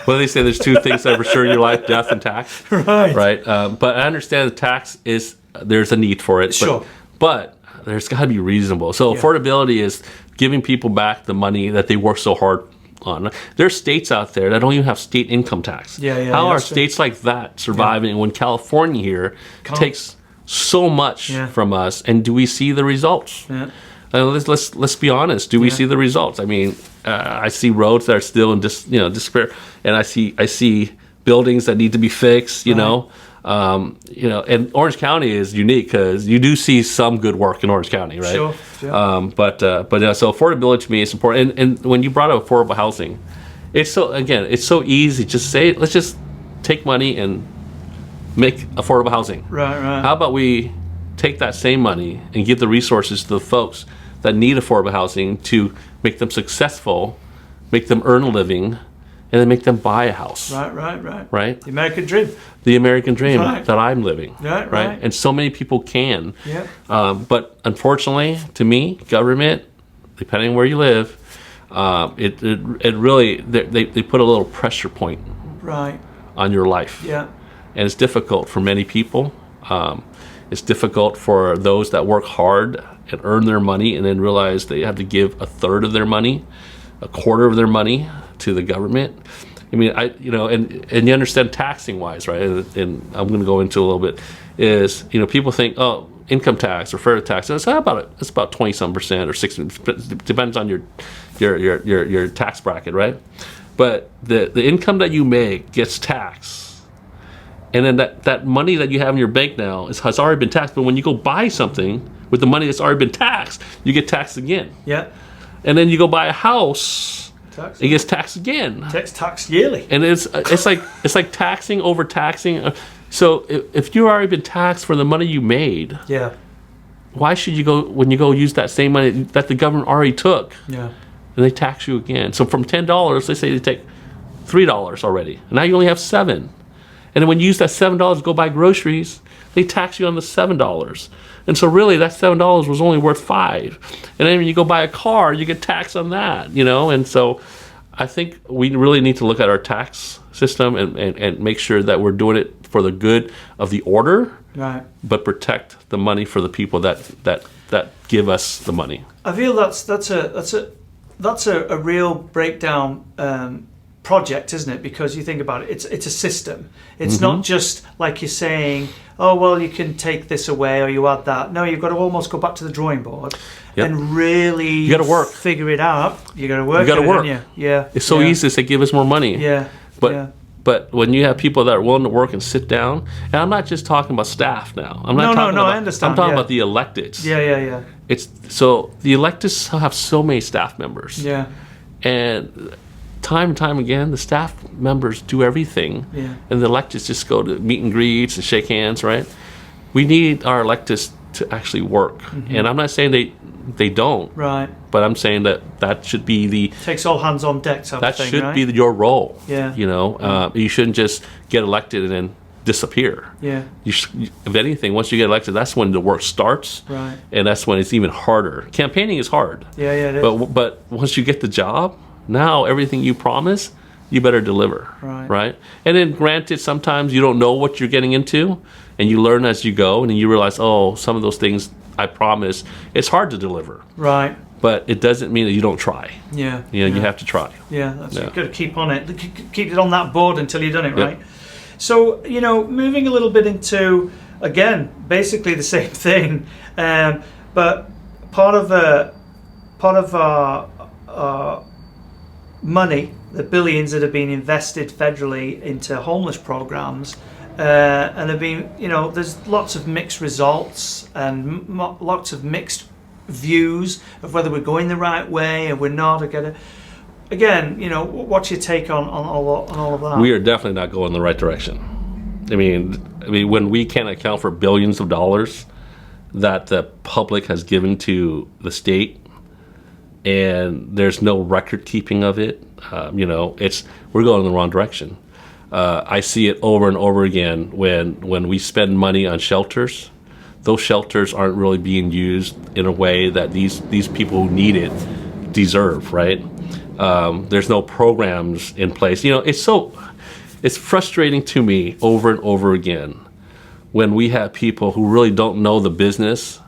Well, there's two things that are for sure in your life: death and tax. Right. Right. But I understand that tax is there's a need for it. Sure. But there's got to be reasonable. So affordability is giving people back the money that they work so hard on. There's states out there that don't even have state income tax. How are states like that surviving when California here takes so much from us? And do we see the results? Let's be honest. Do we see the results? I mean, I see roads that are still in despair, and I see buildings that need to be fixed. You know, and Orange County is unique because you do see some good work in Orange County, right? Sure. But so affordability to me is important. And when you brought up affordable housing, it's so easy. Just say, let's just take money and make affordable housing. Right. How about we take that same money and give the resources to the folks that need affordable housing to make them successful, make them earn a living, and then make them buy a house. Right? The American dream. The American dream that I'm living. Right. And so many people can. But unfortunately, to me, government, depending on where you live, it really, they put a little pressure point on your life. And it's difficult for many people. It's difficult for those that work hard and earn their money and then realize they have to give a third of their money, a quarter of their money to the government. I mean, and you understand taxing wise, right? And I'm going to go into a little bit is, people think, oh, income tax or federal tax, it's about 20-some% or 60, depends on your tax bracket, right? But the income that you make gets taxed. And then that money that you have in your bank now has already been taxed. But when you go buy something with the money that's already been taxed, you get taxed again. And then you go buy a house, it gets taxed again. Taxed yearly. And it's like taxing over taxing. So if you've already been taxed for the money you made, why should you go when you go use that same money that the government already took? And they tax you again. So from $10, they say they take $3 already. And now you only have $7. And then when you use that $7 to go buy groceries, they tax you on the $7. And so really that $7 was only worth $5. And then when you go buy a car, you get taxed on that, And so I think we really need to look at our tax system and make sure that we're doing it for the good of the order, but protect the money for the people that give us the money. I feel that's a real breakdown project, isn't it? Because you think about it, it's a system. It's not just like you're saying, oh well, you can take this away or you add that. No, you've got to almost go back to the drawing board and really you got to work, figure it out. You got to work. You got to work. It's so easy to say, give us more money. But when you have people that are willing to work and sit down, and I'm not just talking about staff now. I'm not talking about, I understand. I'm talking about the electeds. It's so the electeds have so many staff members. And time and time again, the staff members do everything, and the electeds just go to meet and greets and shake hands, right? We need our electeds to actually work, and I'm not saying they don't, but I'm saying that should be the takes all hands on deck type that of thing, should be your role. Yeah. You shouldn't just get elected and then disappear. If anything, once you get elected, that's when the work starts, and that's when it's even harder. Campaigning is hard, it is. But once you get the job, now everything you promise, you better deliver, right? And then granted, sometimes you don't know what you're getting into, and you learn as you go, and then you realize, oh, some of those things I promised, it's hard to deliver, but it doesn't mean that you don't try. You have to try. That's you've got to keep on it, keep it on that board until you've done it, right? So moving a little bit into, again, basically the same thing, but part of our money, the billions that have been invested federally into homeless programs, and have been, there's lots of mixed results and lots of mixed views of whether we're going the right way and we're not. Again, what's your take on all of that? We are definitely not going in the right direction. I mean, when we can't account for billions of dollars that the public has given to the state, and there's no record keeping of it, we're going in the wrong direction. I see it over and over again when we spend money on shelters. Those shelters aren't really being used in a way that these people who need it deserve, right? There's no programs in place. It's frustrating to me over and over again when we have people who really don't know the business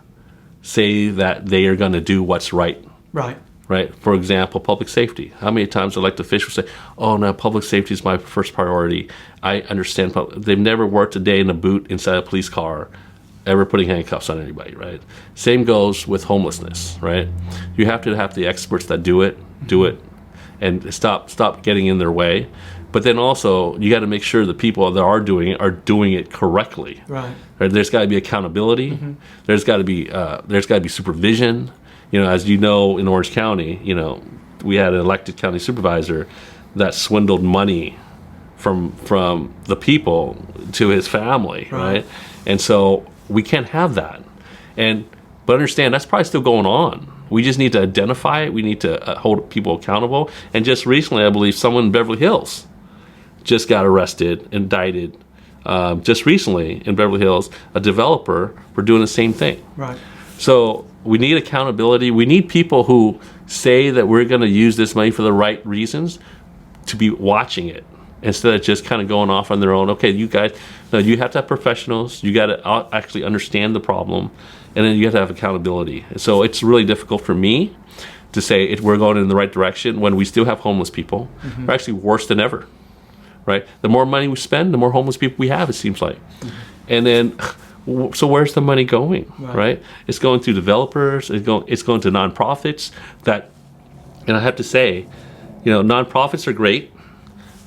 say that they are going to do what's right. Right. Right. For example, public safety. How many times elected officials say, "Oh no, public safety is my first priority." I understand. They've never worked a day in a boot inside a police car, ever putting handcuffs on anybody. Right. Same goes with homelessness. Right. You have to have the experts that do it, and stop getting in their way. But then also, you got to make sure the people that are doing it correctly. Right. There's got to be accountability. Mm-hmm. There's got to be supervision. As you know, in Orange County, we had an elected county supervisor that swindled money from the people to his family, right? And so we can't have that. But understand, that's probably still going on. We just need to identify it. We need to hold people accountable. And just recently, I believe someone in Beverly Hills just got arrested, indicted, just recently in Beverly Hills, a developer for doing the same thing. Right. So we need accountability. We need people who say that we're going to use this money for the right reasons to be watching it instead of just kind of going off on their own. Okay, you guys, no, you have to have professionals. You got to actually understand the problem, and then you have to have accountability. So it's really difficult for me to say we're going in the right direction when we still have homeless people. Mm-hmm. We're actually worse than ever, right? The more money we spend, the more homeless people we have, it seems like. Mm-hmm. And then, so where's the money going, right? It's going to developers. It's going to nonprofits. And I have to say, nonprofits are great,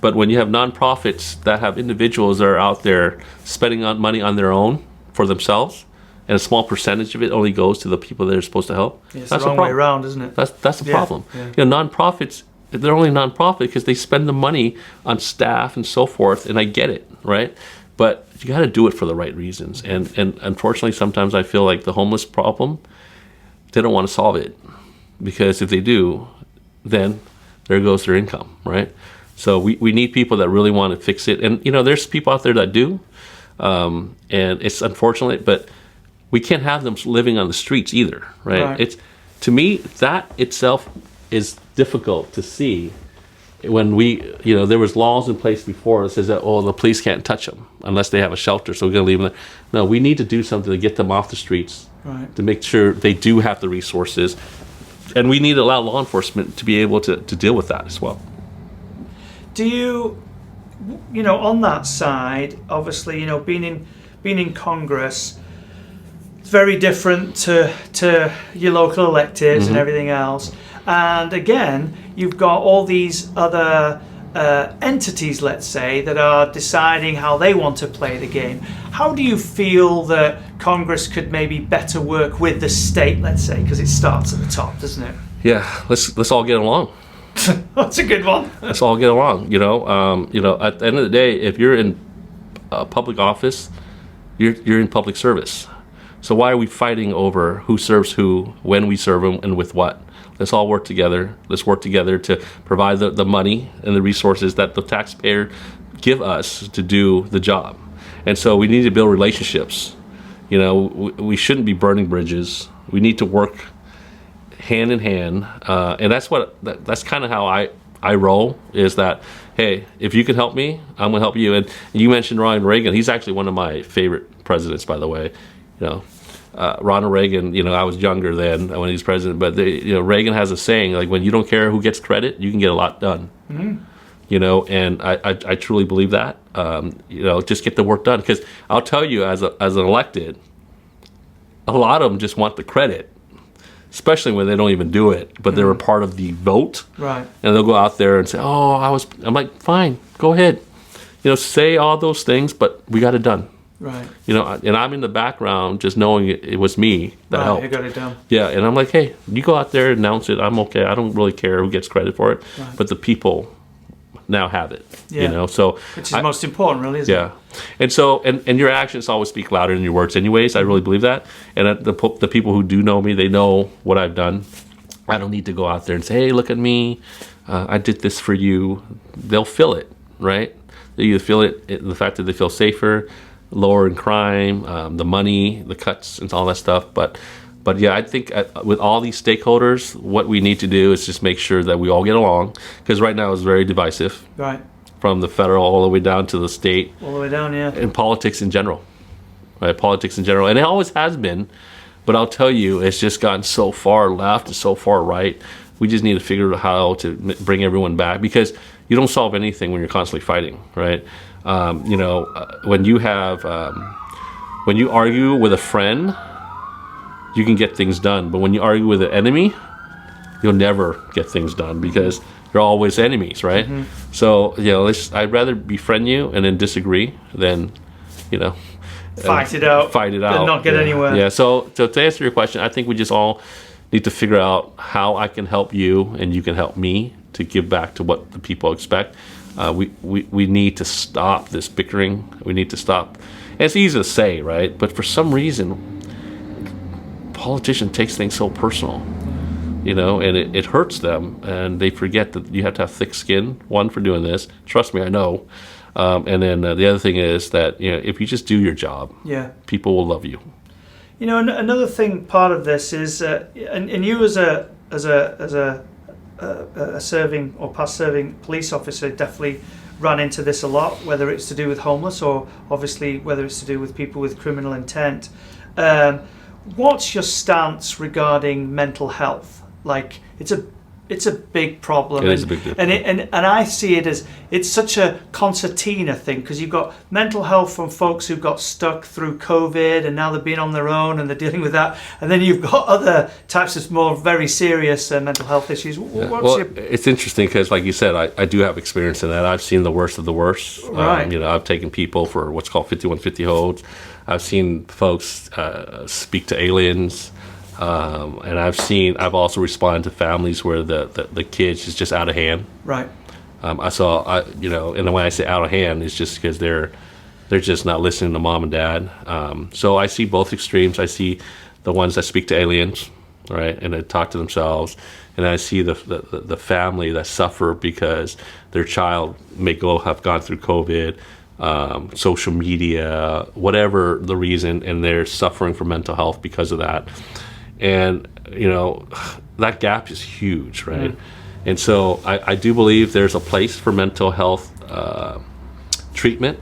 but when you have nonprofits that have individuals that are out there spending money on their own for themselves, and a small percentage of it only goes to the people they're supposed to help. Yeah, it's the wrong way around, isn't it? That's the problem. Yeah. Nonprofits, they're only nonprofit because they spend the money on staff and so forth, and I get it, right? But you got to do it for the right reasons. And unfortunately, sometimes I feel like the homeless problem, they don't want to solve it. Because if they do, then there goes their income, right? So we need people that really want to fix it. And, there's people out there that do. And it's unfortunate, but we can't have them living on the streets either, right? To me, that itself is difficult to see. When there was laws in place before that says that, the police can't touch them unless they have a shelter, so we're going to leave them there. No, we need to do something to get them off the streets, to make sure they do have the resources. And we need to allow law enforcement to be able to deal with that as well. Do you, on that side, obviously, being in Congress, it's very different to your local electives and everything else. And again, you've got all these other entities, let's say, that are deciding how they want to play the game. How do you feel that Congress could maybe better work with the state, let's say, because it starts at the top, doesn't it? Yeah, let's all get along. That's a good one. Let's all get along. At the end of the day, if you're in public office, you're in public service. So why are we fighting over who serves who, when we serve them, and with what? Let's all work together. Let's work together to provide the money and the resources that the taxpayer give us to do the job. And so we need to build relationships. We shouldn't be burning bridges. We need to work hand in hand. And that's kind of how I roll, is that, hey, if you can help me, I'm going to help you. And you mentioned Ronald Reagan. He's actually one of my favorite presidents, by the way. Ronald Reagan, I was younger then when he was president, but Reagan has a saying, like, when you don't care who gets credit, you can get a lot done. Mm-hmm. And I truly believe that. Just get the work done. Because I'll tell you, as an elected, a lot of them just want the credit, especially when they don't even do it, but they're a part of the vote. Right. And they'll go out there and say, I'm like, fine, go ahead. Say all those things, but we got it done. Right. And I'm in the background just knowing it was me that helped. You got it done. Yeah, and I'm like, hey, you go out there and announce it. I'm okay. I don't really care who gets credit for it, but the people now have it. Yeah. So which is most important, really, isn't it? Yeah. And so, and your actions always speak louder than your words anyways. I really believe that. And the people who do know me, they know what I've done. I don't need to go out there and say, hey, look at me. I did this for you. They'll feel it, right? They either feel it, the fact that they feel safer, lower in crime, the money, the cuts, and all that stuff. But yeah, I think with all these stakeholders, what we need to do is just make sure that we all get along, because right now it's very divisive. Right. From the federal all the way down to the state. All the way down, yeah. And politics in general. right? Politics in general, and it always has been. But I'll tell you, it's just gotten so far left and so far right. We just need to figure out how to bring everyone back, because you don't solve anything when you're constantly fighting, right? When you argue with a friend, you can get things done. But when you argue with an enemy, you'll never get things done, because they're always enemies, right? So, I'd rather befriend you and then disagree than, fight it out, and not get anywhere. Yeah. So to answer your question, I think we just all need to figure out how I can help you and you can help me to give back to what the people expect. We need to stop this bickering. We need to stop. And it's easy to say, right? But for some reason, politician takes things so personal, and it hurts them, and they forget that you have to have thick skin, one, for doing this. Trust me, I know. And then the other thing is that if you just do your job, people will love you. Another thing, part of this is, and you as a serving or past serving police officer definitely run into this a lot, whether it's to do with homeless or obviously whether it's to do with people with criminal intent. What's your stance regarding mental health? Like, it's a big problem. It is a big deal. And I see it as, it's such a concertina thing, because you've got mental health from folks who got stuck through COVID and now they're being on their own and they're dealing with that. And then you've got other types of more very serious mental health issues. It's interesting because, like you said, I do have experience in that. I've seen the worst of the worst. Right. I've taken people for what's called 5150 holds. I've seen folks speak to aliens. And I've also responded to families where the kids is just out of hand. Right. And when I say out of hand, it's just because they're just not listening to mom and dad. So I see both extremes. I see the ones that speak to aliens, right, and they talk to themselves, and I see the family that suffer because their child may have gone through COVID, social media, whatever the reason, and they're suffering from mental health because of that. And, that gap is huge, right? And so I do believe there's a place for mental health treatment,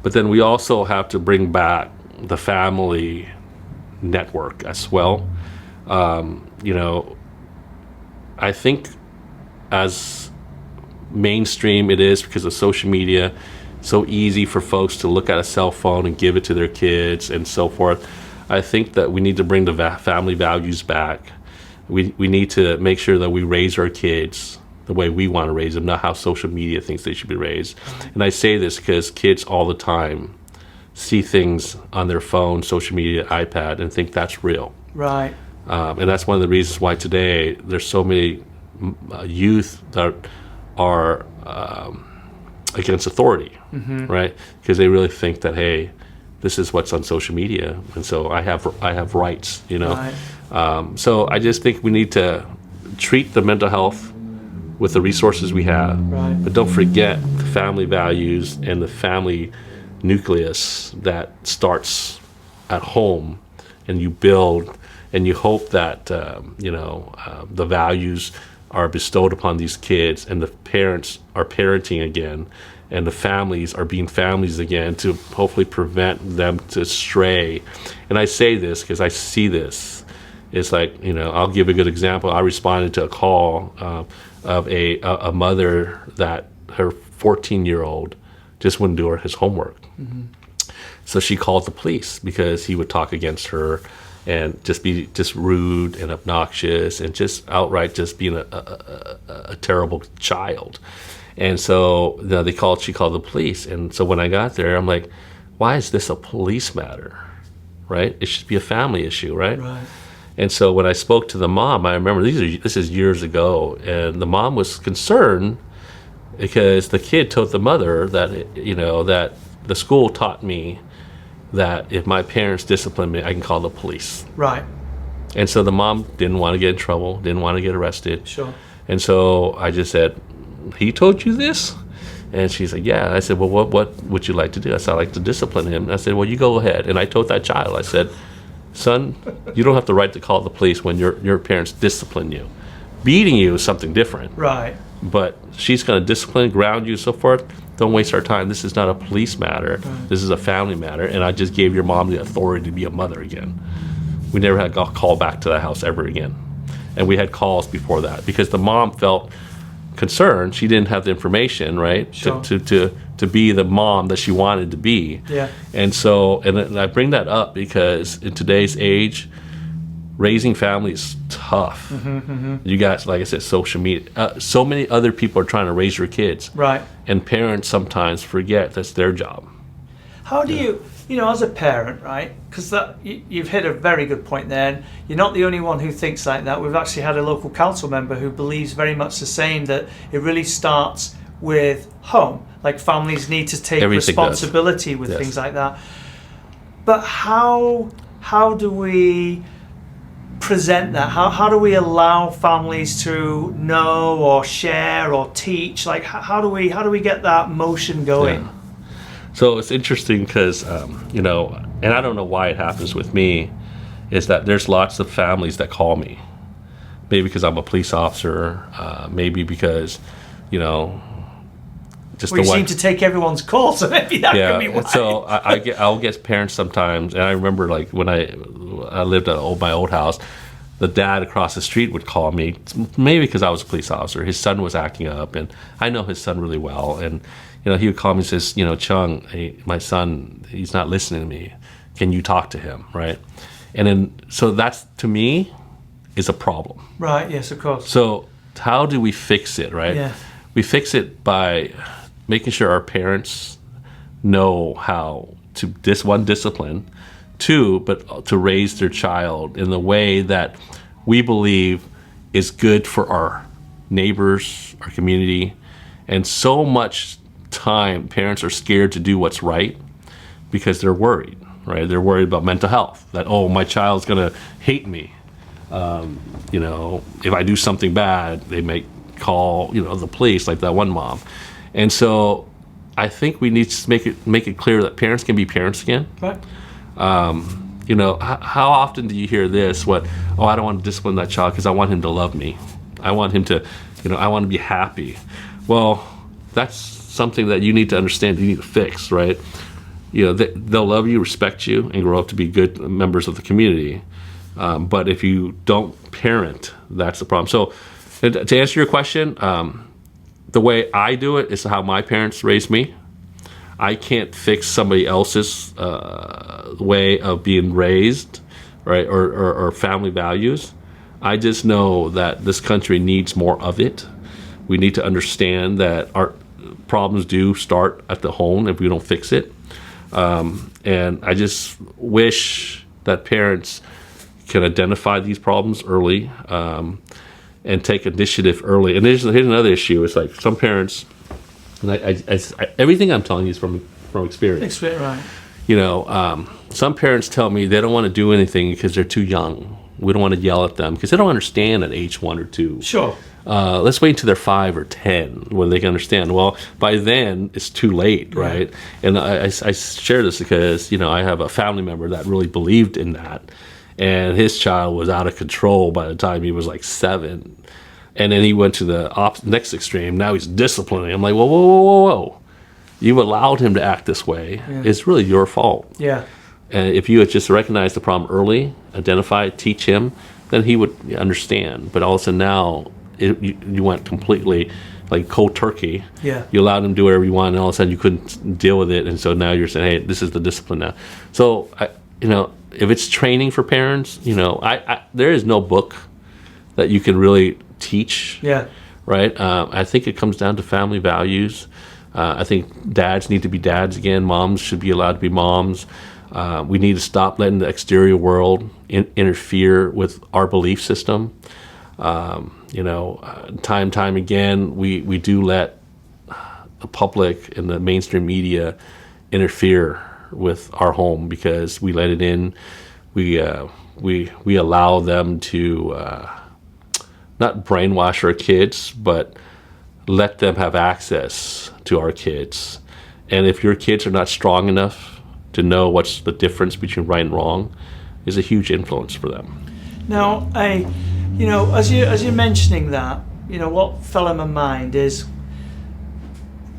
but then we also have to bring back the family network as well. I think as mainstream it is because of social media, so easy for folks to look at a cell phone and give it to their kids and so forth. I think that we need to bring the family values back. We need to make sure that we raise our kids the way we want to raise them, not how social media thinks they should be raised. And I say this because kids all the time see things on their phone, social media, iPad, and think that's real. Right. And that's one of the reasons why today there's so many youth that are against authority, right? Because they really think that, hey, this is what's on social media, and so I have rights, Right. So I just think we need to treat the mental health with the resources we have, Right. but don't forget the family values and the family nucleus that starts at home, and you build, and you hope that the values are bestowed upon these kids, and the parents are parenting again, and the families are being families again, to hopefully prevent them to stray. And I say this because I see this. It's like, I'll give a good example. I responded to a call of a mother that her 14-year-old just wouldn't do his homework. So she called the police because he would talk against her and just be rude and obnoxious and just outright just being a terrible child. And so she called the police. And so when I got there, I'm like, why is this a police matter, right? It should be a family issue, right? Right. And so when I spoke to the mom, I remember this is years ago, and the mom was concerned because the kid told the mother that, that the school taught me that if my parents discipline me, I can call the police. Right. And so the mom didn't want to get in trouble, didn't want to get arrested. Sure. And so I just said, he told you this? And she's like, yeah. I said, well, what would you like to do? I said, I'd like to discipline him. And I said, well, you go ahead. And I told that child, I said, son, you don't have the right to call the police when your parents discipline you. Beating you is something different. Right. But she's going to discipline, ground you, so forth. don't waste our time. This is not a police matter. This is a family matter. And I just gave your mom the authority to be a mother again. We never had a call back to that house ever again. And we had calls before that because the mom felt concerned. She didn't have the information, right? Sure. To be the mom that she wanted to be. Yeah. And so, and I bring that up because in today's age, raising family is tough. You got, like I said, social media. So many other people are trying to raise your kids. Right. And parents sometimes forget that's their job. How do you know, as a parent, right? Because you've hit a very good point there. And you're not the only one who thinks like that. We've actually had a local council member who believes very much the same, that it really starts with home. Like families need to take Everything responsibility with things like that. But how do we present that? How do we allow families to know or share or teach? Like how do we get that motion going? Yeah. So it's interesting because, you know, and I don't know why it happens with me, is that there's lots of families that call me. Maybe because I'm a police officer, maybe because, you know, just well, you seem to take everyone's call, so maybe that could be why. So I'll get parents sometimes, and I remember like when I lived at my old house, the dad across the street would call me, maybe because I was a police officer. His son was acting up, and I know his son really well, and you know, he would call me and says, you know, Chuong, hey, my son, he's not listening to me. Can you talk to him, right? And then, so that's, to me, is a problem. Right, yes, of course. So how do we fix it, right? Yeah. We fix it by making sure our parents know how to, discipline, two, but to raise their child in the way that we believe is good for our neighbors, our community, and so much time parents are scared to do what's right because they're worried, right? They're worried about mental health, that, oh, my child's gonna hate me. You know, if I do something bad, they may call, you know, the police, like that one mom. And so I think we need to make it clear that parents can be parents again. Right. You know, how often do you hear this? I don't want to discipline that child because I want him to love me. I want him to, you know, I want to be happy. Well, that's something that you need to understand, you need to fix, right? You know, they'll love you, respect you, and grow up to be good members of the community. But if you don't parent, that's the problem. So to answer your question, the way I do it is how my parents raised me. I can't fix somebody else's way of being raised, right, or family values. I just know that this country needs more of it. We need to understand that our problems do start at the home if we don't fix it. And I just wish that parents can identify these problems early and take initiative early. And here's another issue. It's like some parents, and I everything I'm telling you is from experience. Right. You know, some parents tell me they don't want to do anything because they're too young. We don't want to yell at them because they don't understand at age 1 or 2. Sure. Let's wait until they're 5 or 10 when they can understand. Well, by then it's too late, right? And I share this because, you know, I have a family member that really believed in that, and his child was out of control by the time he was like 7, and then he went to the next extreme. Now he's disciplining. I'm like, whoa! You allowed him to act this way. Yeah. It's really your fault. Yeah. And if you had just recognized the problem early, identify it, teach him, then he would understand. But all of a sudden now, you went completely like cold turkey. Yeah. You allowed him to do whatever you want, and all of a sudden you couldn't deal with it, and so now you're saying, hey, this is the discipline now. So, you know, if it's training for parents, you know, there is no book that you can really teach. Yeah. Right. I think it comes down to family values. I think dads need to be dads again. Moms should be allowed to be moms. We need to stop letting the exterior world interfere with our belief system. You know, time again, we do let the public and the mainstream media interfere with our home because we let it in. We allow them to not brainwash our kids, but let them have access to our kids. And if your kids are not strong enough to know what's the difference between right and wrong, is a huge influence for them. Now, you know, as you're mentioning that, you know, what fell in my mind is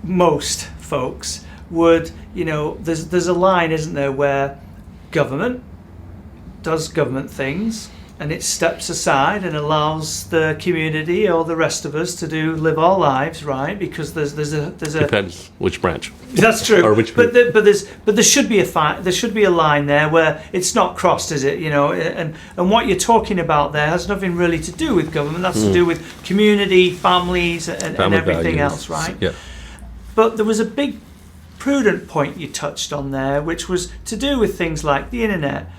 most folks would, there's a line, isn't there, where government does government things and it steps aside and allows the community or the rest of us to live our lives, right? Because there's a Depends which branch. That's true. Or which but there should be a line there where it's not crossed, is it? And what you're talking about there has nothing really to do with government. That's to do with community, families, and everything else, right? Yeah. But there was a big prudent point you touched on there, which was to do with things like the internet,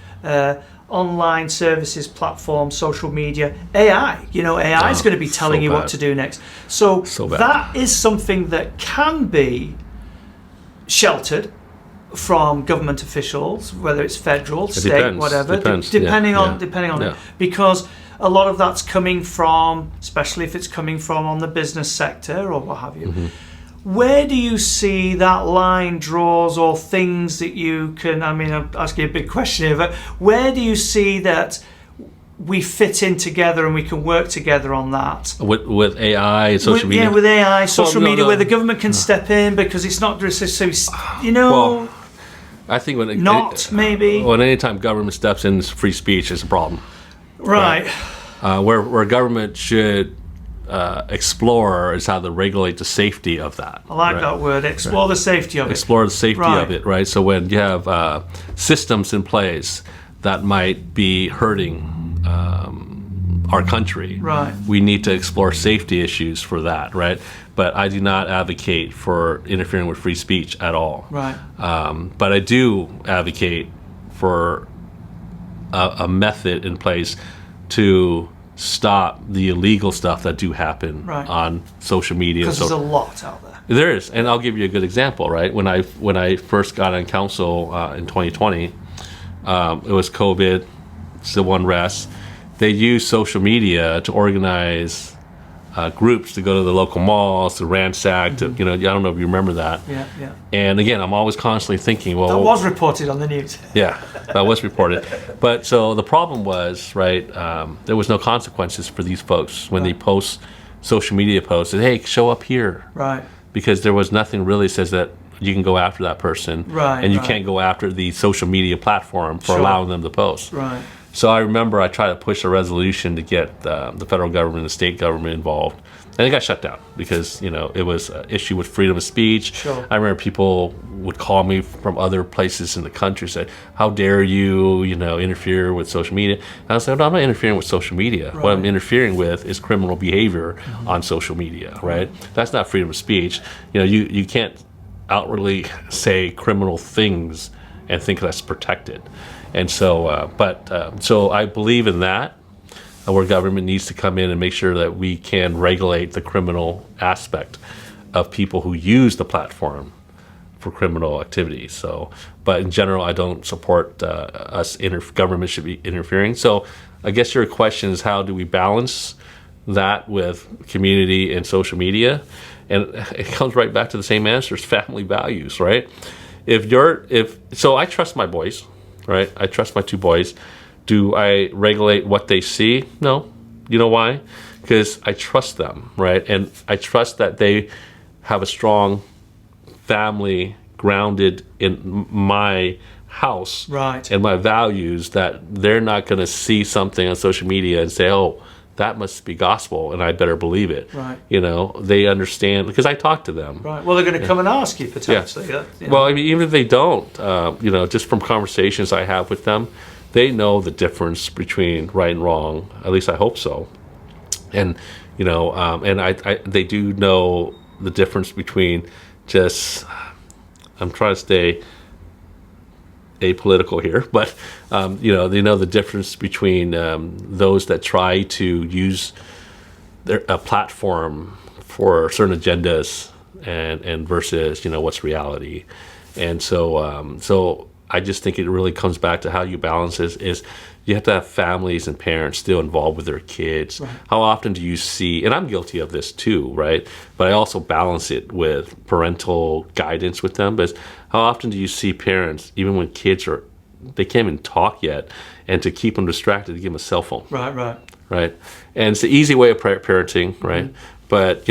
online services, platforms, social media, AI. AI is going to be telling you what to do next. So that is something that can be sheltered from government officials, whether it's federal, state, whatever, depending on it, because a lot of that's coming from, especially if it's coming from on the business sector or what have you. Mm-hmm. Where do you see that line draws, or things that you can, I'm asking a big question here, but where do you see that we fit in together and we can work together on that? With AI, social media? Yeah, with AI, social media, where the government can step in, because it's not just Well, I think maybe. When anytime government steps in, free speech is a problem. Right. Where government should explore is how to regulate the safety of that. I like that word, explore the safety of it. Explore the safety of it, right? So when you have systems in place that might be hurting our country, right, we need to explore safety issues for that, right? But I do not advocate for interfering with free speech at all. Right. But I do advocate for a method in place to stop the illegal stuff that do happen on social media. Because there's a lot out there. There is, and I'll give you a good example, right? When I first got on council in 2020, it was COVID, civil unrest. They used social media to organize groups to go to the local malls, to ransack, to, I don't know if you remember that. Yeah. And again, I'm always constantly thinking, well... That was reported on the news. Yeah, that was reported. But so the problem was, right, there was no consequences for these folks when they post social media posts and, hey, show up here. Right. Because there was nothing really says that you can go after that person. Right. And you can't go after the social media platform for allowing them to post. Right. So I remember I tried to push a resolution to get the federal government and the state government involved. And it got shut down because, it was an issue with freedom of speech. Sure. I remember people would call me from other places in the country, say, how dare you, interfere with social media? And I was like, no, I'm not interfering with social media. Right. What I'm interfering with is criminal behavior on social media, right? That's not freedom of speech. You can't outwardly say criminal things and think that's protected. And so, so I believe in that, where government needs to come in and make sure that we can regulate the criminal aspect of people who use the platform for criminal activities. So, but in general, I don't support government should be interfering. So, I guess your question is, how do we balance that with community and social media? And it comes right back to the same answer: it's family values, right? So I trust my boys. Right, I trust my two boys. Do I regulate what they see? No. You know why? Because I trust them, right? And I trust that they have a strong family grounded in my house, right, and my values, that they're not going to see something on social media and say, oh, that must be gospel, and I better believe it. Right. They understand, because I talk to them. Right. Well, they're going to come and ask you potentially. Yeah. Well, even if they don't, just from conversations I have with them, they know the difference between right and wrong. At least I hope so. And they do know the difference between just. I'm trying to stay apolitical here, but they know the difference between those that try to use a platform for certain agendas and versus what's reality. And so I just think it really comes back to how you balance is you have to have families and parents still involved with their kids. Right. How often do you see, and I'm guilty of this too, right? But I also balance it with parental guidance with them. But how often do you see parents, even when kids they can't even talk yet, and to keep them distracted, to give them a cell phone? Right. And it's the easy way of parenting, right? Mm-hmm. But,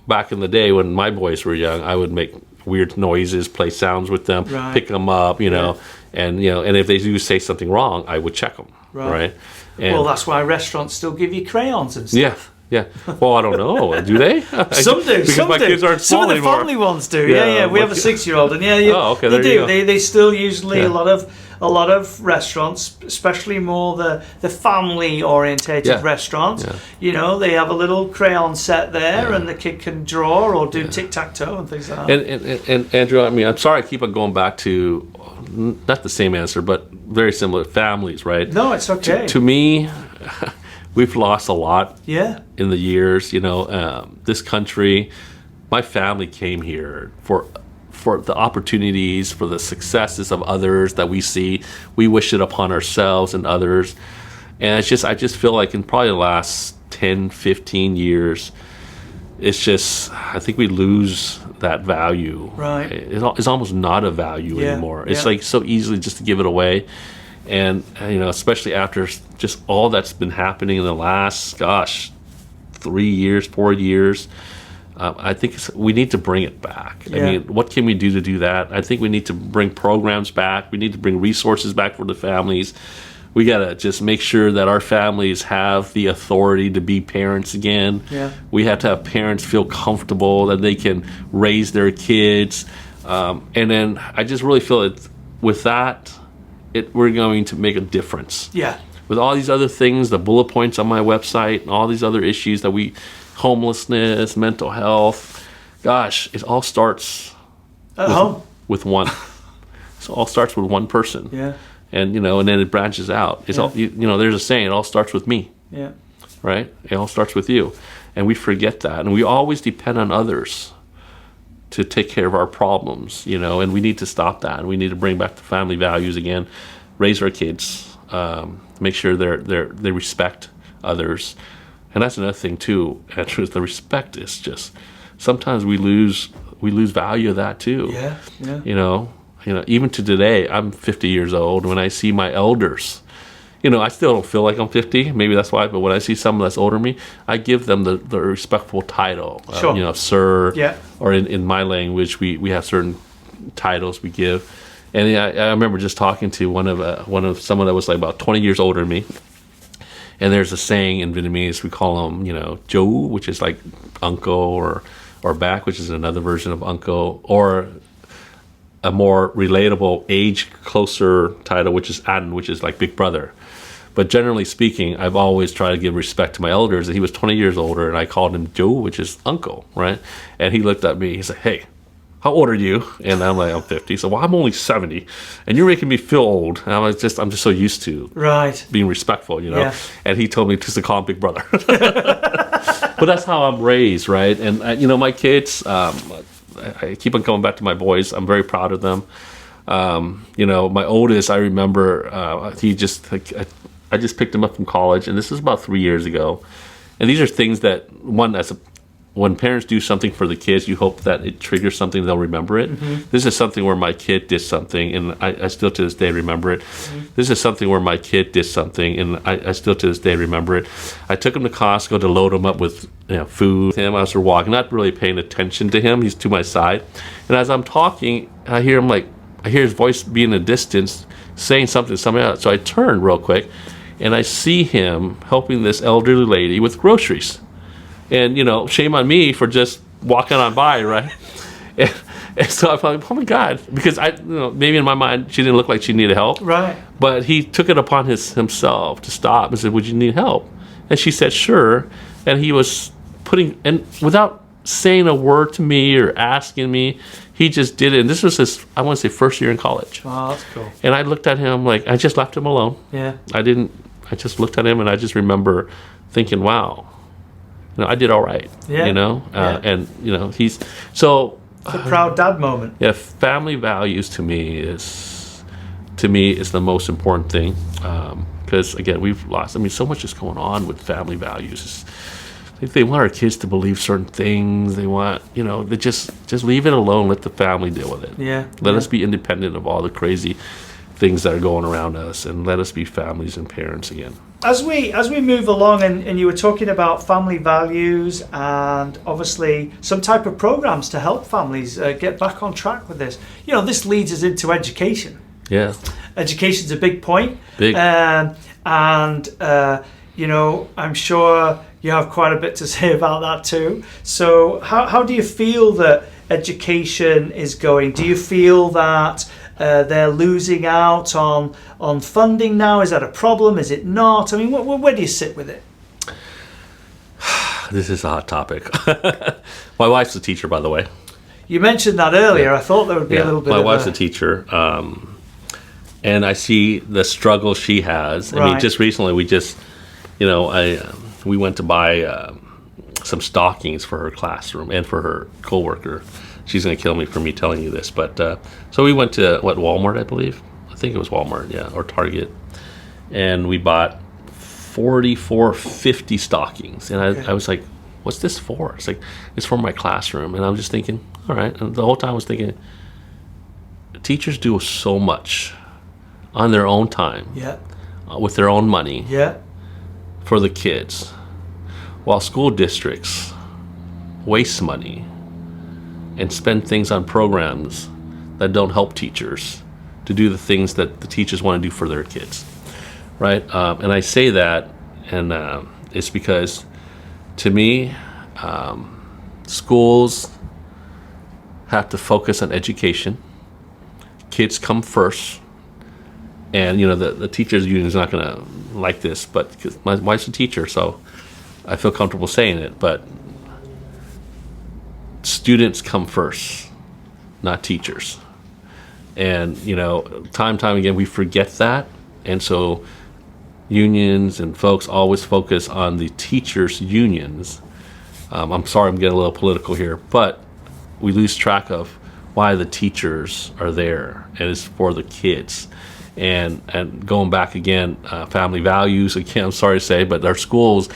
back in the day when my boys were young, I would make weird noises, play sounds with them, Right. pick them up, and and if they do say something wrong, I would check them, right? And, Well, that's why restaurants still give you crayons and stuff. yeah. Yeah. Well, I don't know. Do they? Some do. Because Some my do. kids aren't Some small of the anymore. family ones do. Yeah, Yeah. We have a 6-year-old, and they there do. you go. They still usually Yeah. a lot of restaurants, especially more the family orientated Yeah. restaurants. Yeah. They have a little crayon set there, Yeah. and the kid can draw or do tic tac toe and things like that. And Andrew, I mean, I'm sorry I keep on going back to not the same answer, but very similar families, right? No, it's okay. To me, we've lost a lot Yeah. in the years. This country, my family came here for the opportunities, for the successes of others that we see. We wish it upon ourselves and others. And I just feel like in probably the last 10, 15 years, I think we lose that value. Right. It's almost not a value Yeah, anymore. It's yeah. like so easily just to give it away. And, especially after just all that's been happening in the last, 3 years, 4 years, I think we need to bring it back. Yeah. I mean, what can we do to do that? I think we need to bring programs back. We need to bring resources back for the families. We got to just make sure that our families have the authority to be parents again. Yeah. We have to have parents feel comfortable that they can raise their kids. And then I just really feel that with that, we're going to make a difference. Yeah. With all these other things, the bullet points on my website, and all these other issues homelessness, mental health, it all starts At home. with one. It all starts with one person. Yeah. And, and then it branches out. It's all, there's a saying, it all starts with me, Yeah. right? It all starts with you. And we forget that. And we always depend on others to take care of our problems, and we need to stop that. And we need to bring back the family values again, raise our kids, make sure they respect others. And that's another thing too, Andrew, is the respect is just, sometimes we lose value of that too. Yeah. Yeah. Even to today, I'm 50 years old. When I see my elders, I still don't feel like I'm 50. Maybe that's why. But when I see someone that's older than me, I give them the respectful title. Sure. Sir. Yeah. Or in my language, we have certain titles we give. And I remember just talking to one of someone that was like about 20 years older than me. And there's a saying in Vietnamese, we call them, Joe, which is like uncle, or Back, which is another version of uncle, or a more relatable age closer title, which is An, which is like big brother. But generally speaking, I've always tried to give respect to my elders. And he was 20 years older, and I called him Joe, which is uncle, right? And he looked at me. He said, "Hey, how old are you?" And I'm like, "I'm 50." So, "Well, I'm only 70, and you're making me feel old." And I'm just so used to Right. being respectful, Yeah. And he told me just to call him big brother. But that's how I'm raised, right? And my kids, I keep on coming back to my boys. I'm very proud of them. My oldest, I remember, I just picked him up from college, and this was about 3 years ago. And these are things that, when parents do something for the kids, you hope that it triggers something, they'll remember it. Mm-hmm. This is something where my kid did something, and I still to this day remember it. Mm-hmm. This is something where my kid did something, and I still to this day remember it. I took him to Costco to load him up with food. Him as we're walking, not really paying attention to him. He's to my side. And as I'm talking, I hear his voice be in the distance saying something to somebody else. So I turned real quick, and I see him helping this elderly lady with groceries. And, shame on me for just walking on by, right? And so I thought, oh my God, because maybe in my mind, she didn't look like she needed help. Right. But he took it upon himself to stop and said, "Would you need help?" And she said, "Sure." And he was without saying a word to me or asking me, he just did it. And this was his, I want to say, first year in college. Oh, that's cool. And I looked at him like, I just left him alone. Yeah. I just looked at him, and I just remember thinking, wow, I did all right. Yeah. And he's so. It's a proud dad moment. Yeah, family values to me is the most important thing, because again, we've lost. I mean, so much is going on with family values. They want our kids to believe certain things. They want, they just leave it alone. Let the family deal with it. Yeah. Let us be independent of all the crazy things that are going around us, and let us be families and parents again. As we move along, and you were talking about family values and obviously some type of programs to help families get back on track with this. This leads us into education. Yeah. Education's a big point. Big. I'm sure you have quite a bit to say about that too. So how do you feel that education is going? Do you feel that they're losing out on funding now? Is that a problem? Is it not? I mean, where do you sit with it? This is a hot topic. My wife's a teacher, by the way. You mentioned that earlier. Yeah. I thought there would be a little bit My of wife's a teacher, and I see the struggle she has. Right. I mean, just recently we went to buy some stockings for her classroom and for her coworker. She's going to kill me for me telling you this, but so we went to Walmart, I believe. I think it was Walmart, yeah, or Target, and we bought 50 stockings, and I was like, "What's this for?" It's like, "It's for my classroom," and I'm just thinking, all right. And the whole time I was thinking, teachers do so much on their own time, with their own money, for the kids, while school districts waste money and spend things on programs that don't help teachers to do the things that the teachers want to do for their kids, right? And I say that, and it's because, to me, schools have to focus on education. Kids come first, and the teachers union is not going to like this, but because my wife's a teacher, so I feel comfortable saying it, but students come first, not teachers. And time again we forget that, and so unions and folks always focus on the teachers unions. I'm sorry I'm getting a little political here, but we lose track of why the teachers are there, and it's for the kids. And going back again, family values again, I'm sorry to say, but our schools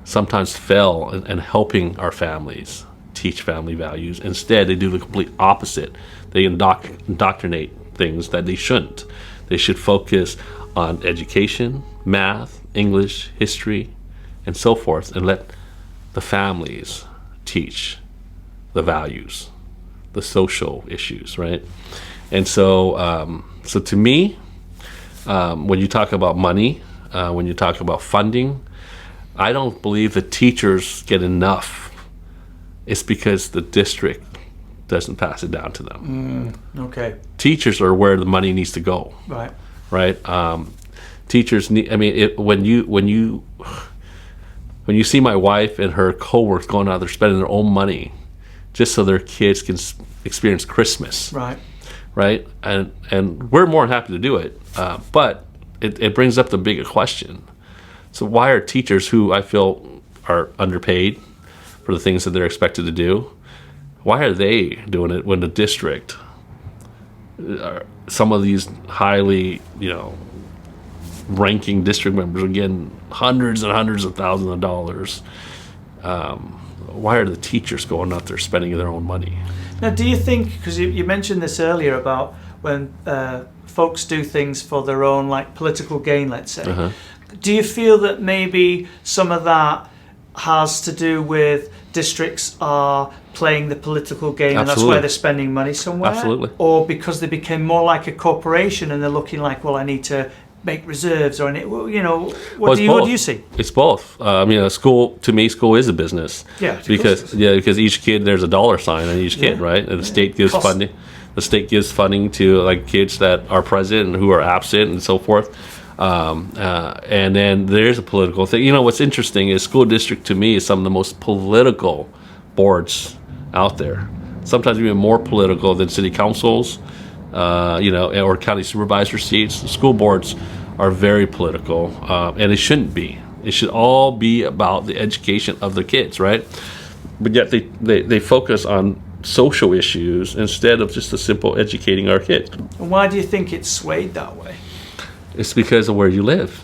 sometimes fail in helping our families teach family values. Instead, they do the complete opposite. They indoctrinate things that they shouldn't. They should focus on education, math, English, history, and so forth, and let the families teach the values, the social issues, right? And so, so to me, when you talk about money, when you talk about funding, I don't believe the teachers get enough. It's because the district doesn't pass it down to them. Okay. Teachers are where the money needs to go. Right. Right. Teachers need. I mean, when you see my wife and her coworkers going out there spending their own money just so their kids can experience Christmas. Right. Right. And we're more than happy to do it. But it brings up the bigger question. So why are teachers, who I feel are underpaid for the things that they're expected to do, why are they doing it when the district, some of these highly, ranking district members are getting hundreds and hundreds of thousands of dollars? Why are the teachers going out there spending their own money? Now, do you think, because you mentioned this earlier about when folks do things for their own, like, political gain, let's say, do you feel that maybe some of that has to do with districts are playing the political game, and that's why they're spending money somewhere? Absolutely. Or because they became more like a corporation and they're looking like, well, I need to make reserves, or what do you see? It's both. School, to me, school is a business. Yeah. Because each kid, there's a dollar sign on each kid, right? And the state gives funding. The state gives funding to, like, kids that are present and who are absent and so forth. And then there's a political thing. What's interesting is school district, to me, is some of the most political boards out there. Sometimes even more political than city councils, or county supervisor seats. The school boards are very political, and it shouldn't be. It should all be about the education of the kids, right? But yet they focus on social issues instead of just a simple educating our kids. And why do you think it's swayed that way? It's because of where you live.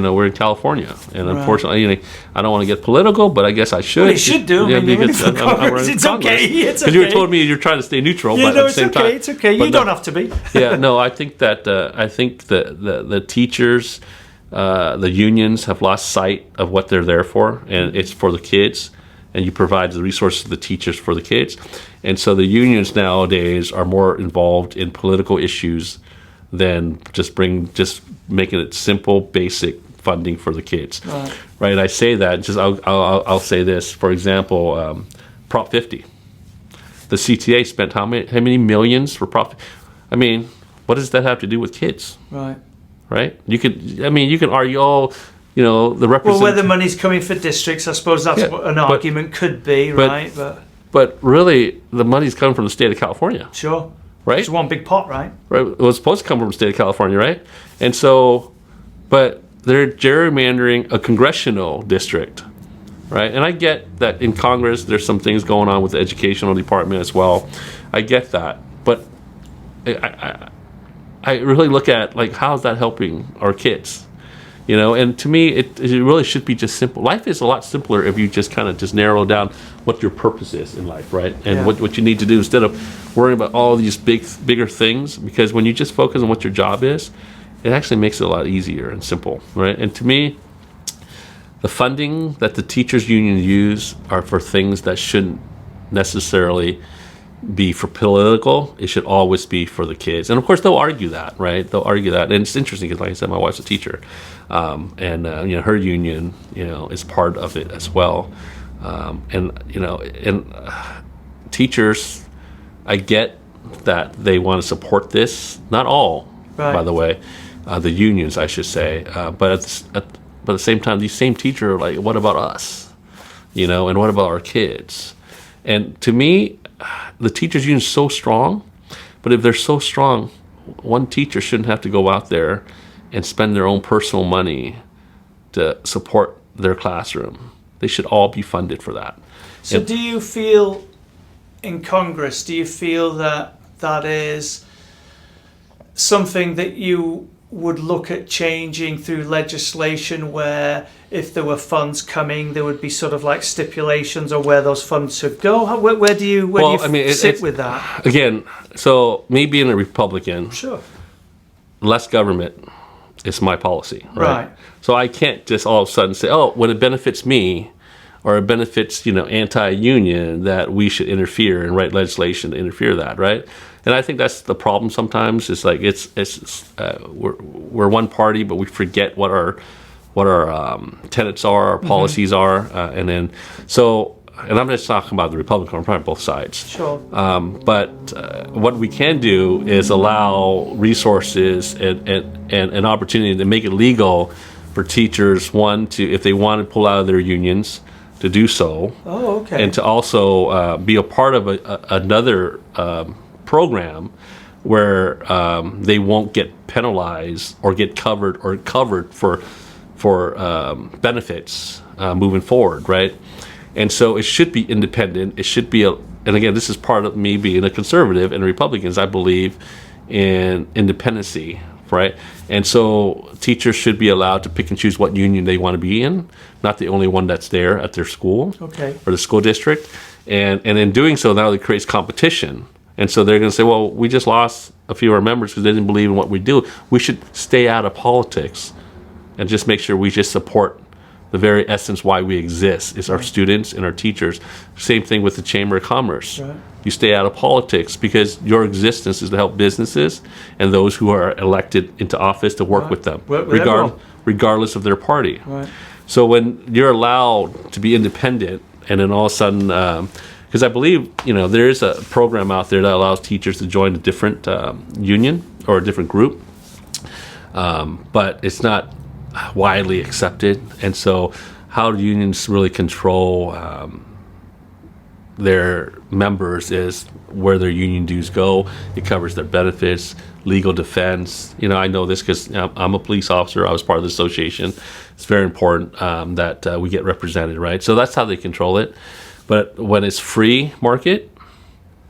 we're in California, and unfortunately, I don't want to get political, but I guess I should. Well, you should do. Because I'm running it's for Congress. okay. It's Because you told me you're trying to stay neutral, but at the same time, it's okay. You don't have to be. I think that the teachers, the unions have lost sight of what they're there for, and it's for the kids. And you provide the resources to the teachers for the kids. And so the unions nowadays are more involved in political issues than just making it simple, basic funding for the kids. Right? I say that, I'll say this. For example, Prop 50. The CTA spent how many millions for Prop 50? I mean, what does that have to do with kids? Right? You can argue, the represent. Well, where the money's coming for districts, I suppose that's what an argument could be, right? But really, the money's coming from the state of California. Sure. Right? It's one big pot, right? Right. It was supposed to come from the state of California, right? And so, but they're gerrymandering a congressional district, right? And I get that in Congress, there's some things going on with the educational department as well. I get that. But I really look at, how's that helping our kids? And to me, it really should be just simple. Life is a lot simpler if you just kind of just narrow down what your purpose is in life, right? And what you need to do instead of worrying about all these bigger things. Because when you just focus on what your job is, it actually makes it a lot easier and simple, right? And to me, the funding that the teachers union use are for things that shouldn't necessarily be for political. It should always be for the kids. And of course, they'll argue that, right? They'll argue that. And it's interesting because, like I said, my wife's a teacher. And her union, is part of it as well. And teachers, I get that they want to support this. Not all, by the way, the unions, I should say. But at the same time, these same teachers are like, what about us? And what about our kids? And to me, the teachers union is so strong, but if they're so strong, one teacher shouldn't have to go out there and spend their own personal money to support their classroom. They should all be funded for that. So do you feel in Congress, that is something that you would look at changing through legislation, where if there were funds coming, there would be sort of like stipulations or where those funds should go? Where do you sit with that? Again, so me being a Republican, sure, less government is my policy, right? So I can't just all of a sudden say, when it benefits me or it benefits, anti-union, that we should interfere and write legislation to interfere that, right? And I think that's the problem sometimes. It's like we're one party, but we forget what our tenets are, our policies are, and I'm just talking about the Republican, I'm probably both sides. Sure. But what we can do is allow resources and an opportunity to make it legal for teachers, if they want to pull out of their unions, to do so. Oh, okay. And to also be a part of another program where they won't get penalized or get covered for benefits moving forward, right? And so it should be independent. It should be and again, this is part of me being a conservative, and Republicans, I believe in independency, right? And so teachers should be allowed to pick and choose what union they want to be in, not the only one that's there at their school or the school district. And in doing so, now it creates competition. And so they're going to say, well, we just lost a few of our members because they didn't believe in what we do. We should stay out of politics and just make sure we just support the very essence why we exist, is our students and our teachers. Same thing with the Chamber of Commerce. Right. You stay out of politics because your existence is to help businesses and those who are elected into office to work with them, regardless of their party. Right. So when you're allowed to be independent, and then all of a sudden, because I believe there is a program out there that allows teachers to join a different union or a different group, but it's not widely accepted. And so how do unions really control their members is where their union dues go. It covers their benefits, legal defense. I know this because I'm a police officer. I was part of the association. It's very important that we get represented, right? So that's how they control it. But when it's free market,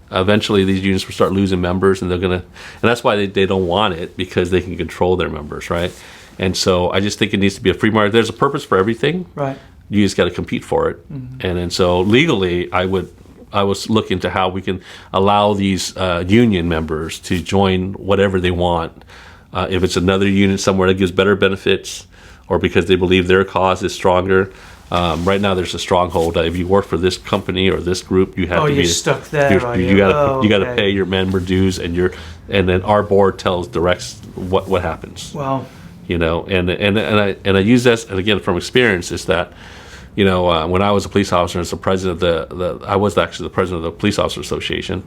eventually these unions will start losing members, and and that's why they don't want it, because they can control their members, right? And so I just think it needs to be a free market. There's a purpose for everything. Right. You just got to compete for it. And so legally, I was looking to how we can allow these union members to join whatever they want. If it's another union somewhere that gives better benefits, or because they believe their cause is stronger. Right now, there's a stronghold that if you work for this company or this group, you have to be stuck there. You got to pay your member dues, and then our board directs what happens. Wow. You know, and I use this, and again from experience, is that, you know, when I was a police officer, as the president of I was actually the president of the Police Officer Association,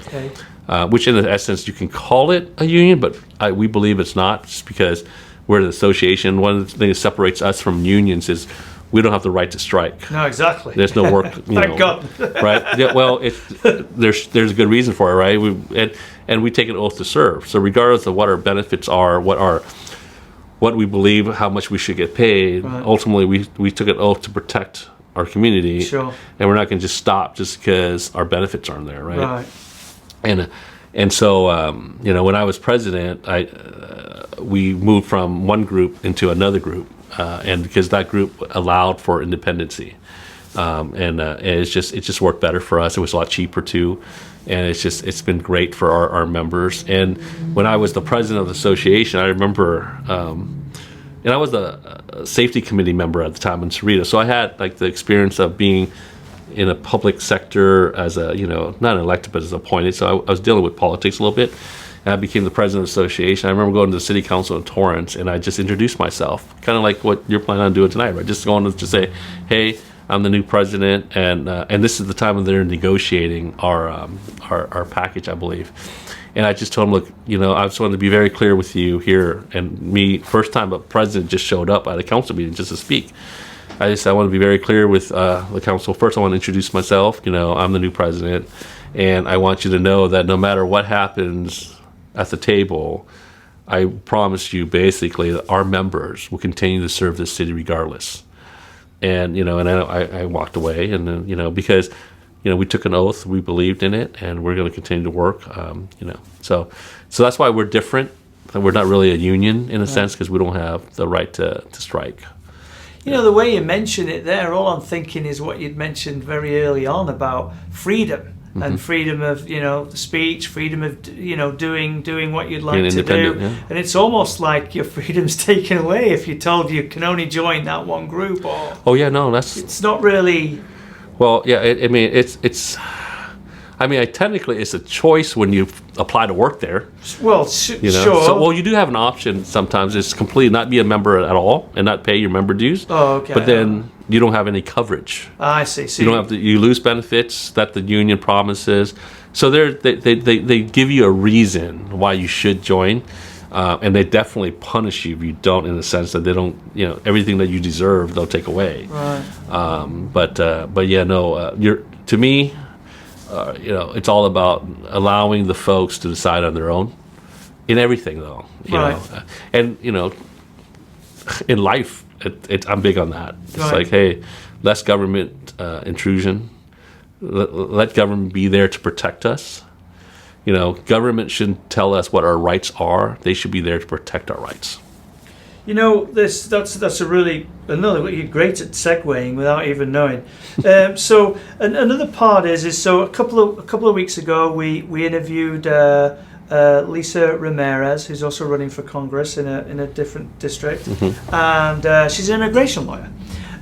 which in essence you can call it a union, but we believe it's not, just because we're an association. One of the things that separates us from unions is we don't have the right to strike. No, exactly. There's no work. Thank God. Right? Yeah, well, there's a good reason for it, right? And we take an oath to serve. So regardless of what our benefits are, what we believe, how much we should get paid, ultimately we took an oath to protect our community. Sure. And we're not going to just stop just because our benefits aren't there, right? And so you know, when I was president, we moved from one group into another group, and because that group allowed for independency, and it just worked better for us. It was a lot cheaper too, and it's been great for our members. And when I was the president of the association, I remember, and I was a safety committee member at the time in Cerritos, so I had like the experience of being in a public sector as a, you know, not elected but as appointed. So I was dealing with politics a little bit. And I became the president of the association. I remember going to the city council in Torrance, and I just introduced myself, kind of like what you're planning on doing tonight, right? Just going to just say, hey, I'm the new president, and this is the time when they're negotiating our package, I believe. And I just told them, look, you know, I just wanted to be very clear with you here. And me, first time a president just showed up at a council meeting just to speak. I want to be very clear with the council. First, I want to introduce myself. You know, I'm the new president, and I want you to know that no matter what happens at the table, I promise you basically that our members will continue to serve this city regardless. And, you know, and I walked away, and then, you know, because, you know, we took an oath, we believed in it, and we're going to continue to work, you know. So that's why we're different. We're not really a union in a sense, because we don't have the right to strike. You know, the way you mention it there, all I'm thinking is what you'd mentioned very early on about freedom. And freedom of, you know, speech, freedom of, you know, doing what you'd like to do. Yeah. And it's almost like your freedom's taken away if you're told you can only join that one group. Or it's not really. Well, yeah, I mean, technically it's a choice when you apply to work there. Well, you know? sure. So, you do have an option sometimes. It's completely not be a member at all and not pay your member dues. Oh, okay. But then you don't have any coverage. I see. So you don't have you lose benefits that the union promises. So they give you a reason why you should join, and they definitely punish you if you don't, in the sense that they don't, you know, everything that you deserve they'll take away. Right. But yeah, no. To me. You know, it's all about allowing the folks to decide on their own in everything, though. You know, and you know, in life, I'm big on that. It's like, hey, less government intrusion. Let government be there to protect us. You know, government shouldn't tell us what our rights are. They should be there to protect our rights. You know, that's a really you're great at segueing without even knowing. So another part is so a couple of weeks ago we interviewed Lisa Ramirez, who's also running for Congress in a different district, and she's an immigration lawyer.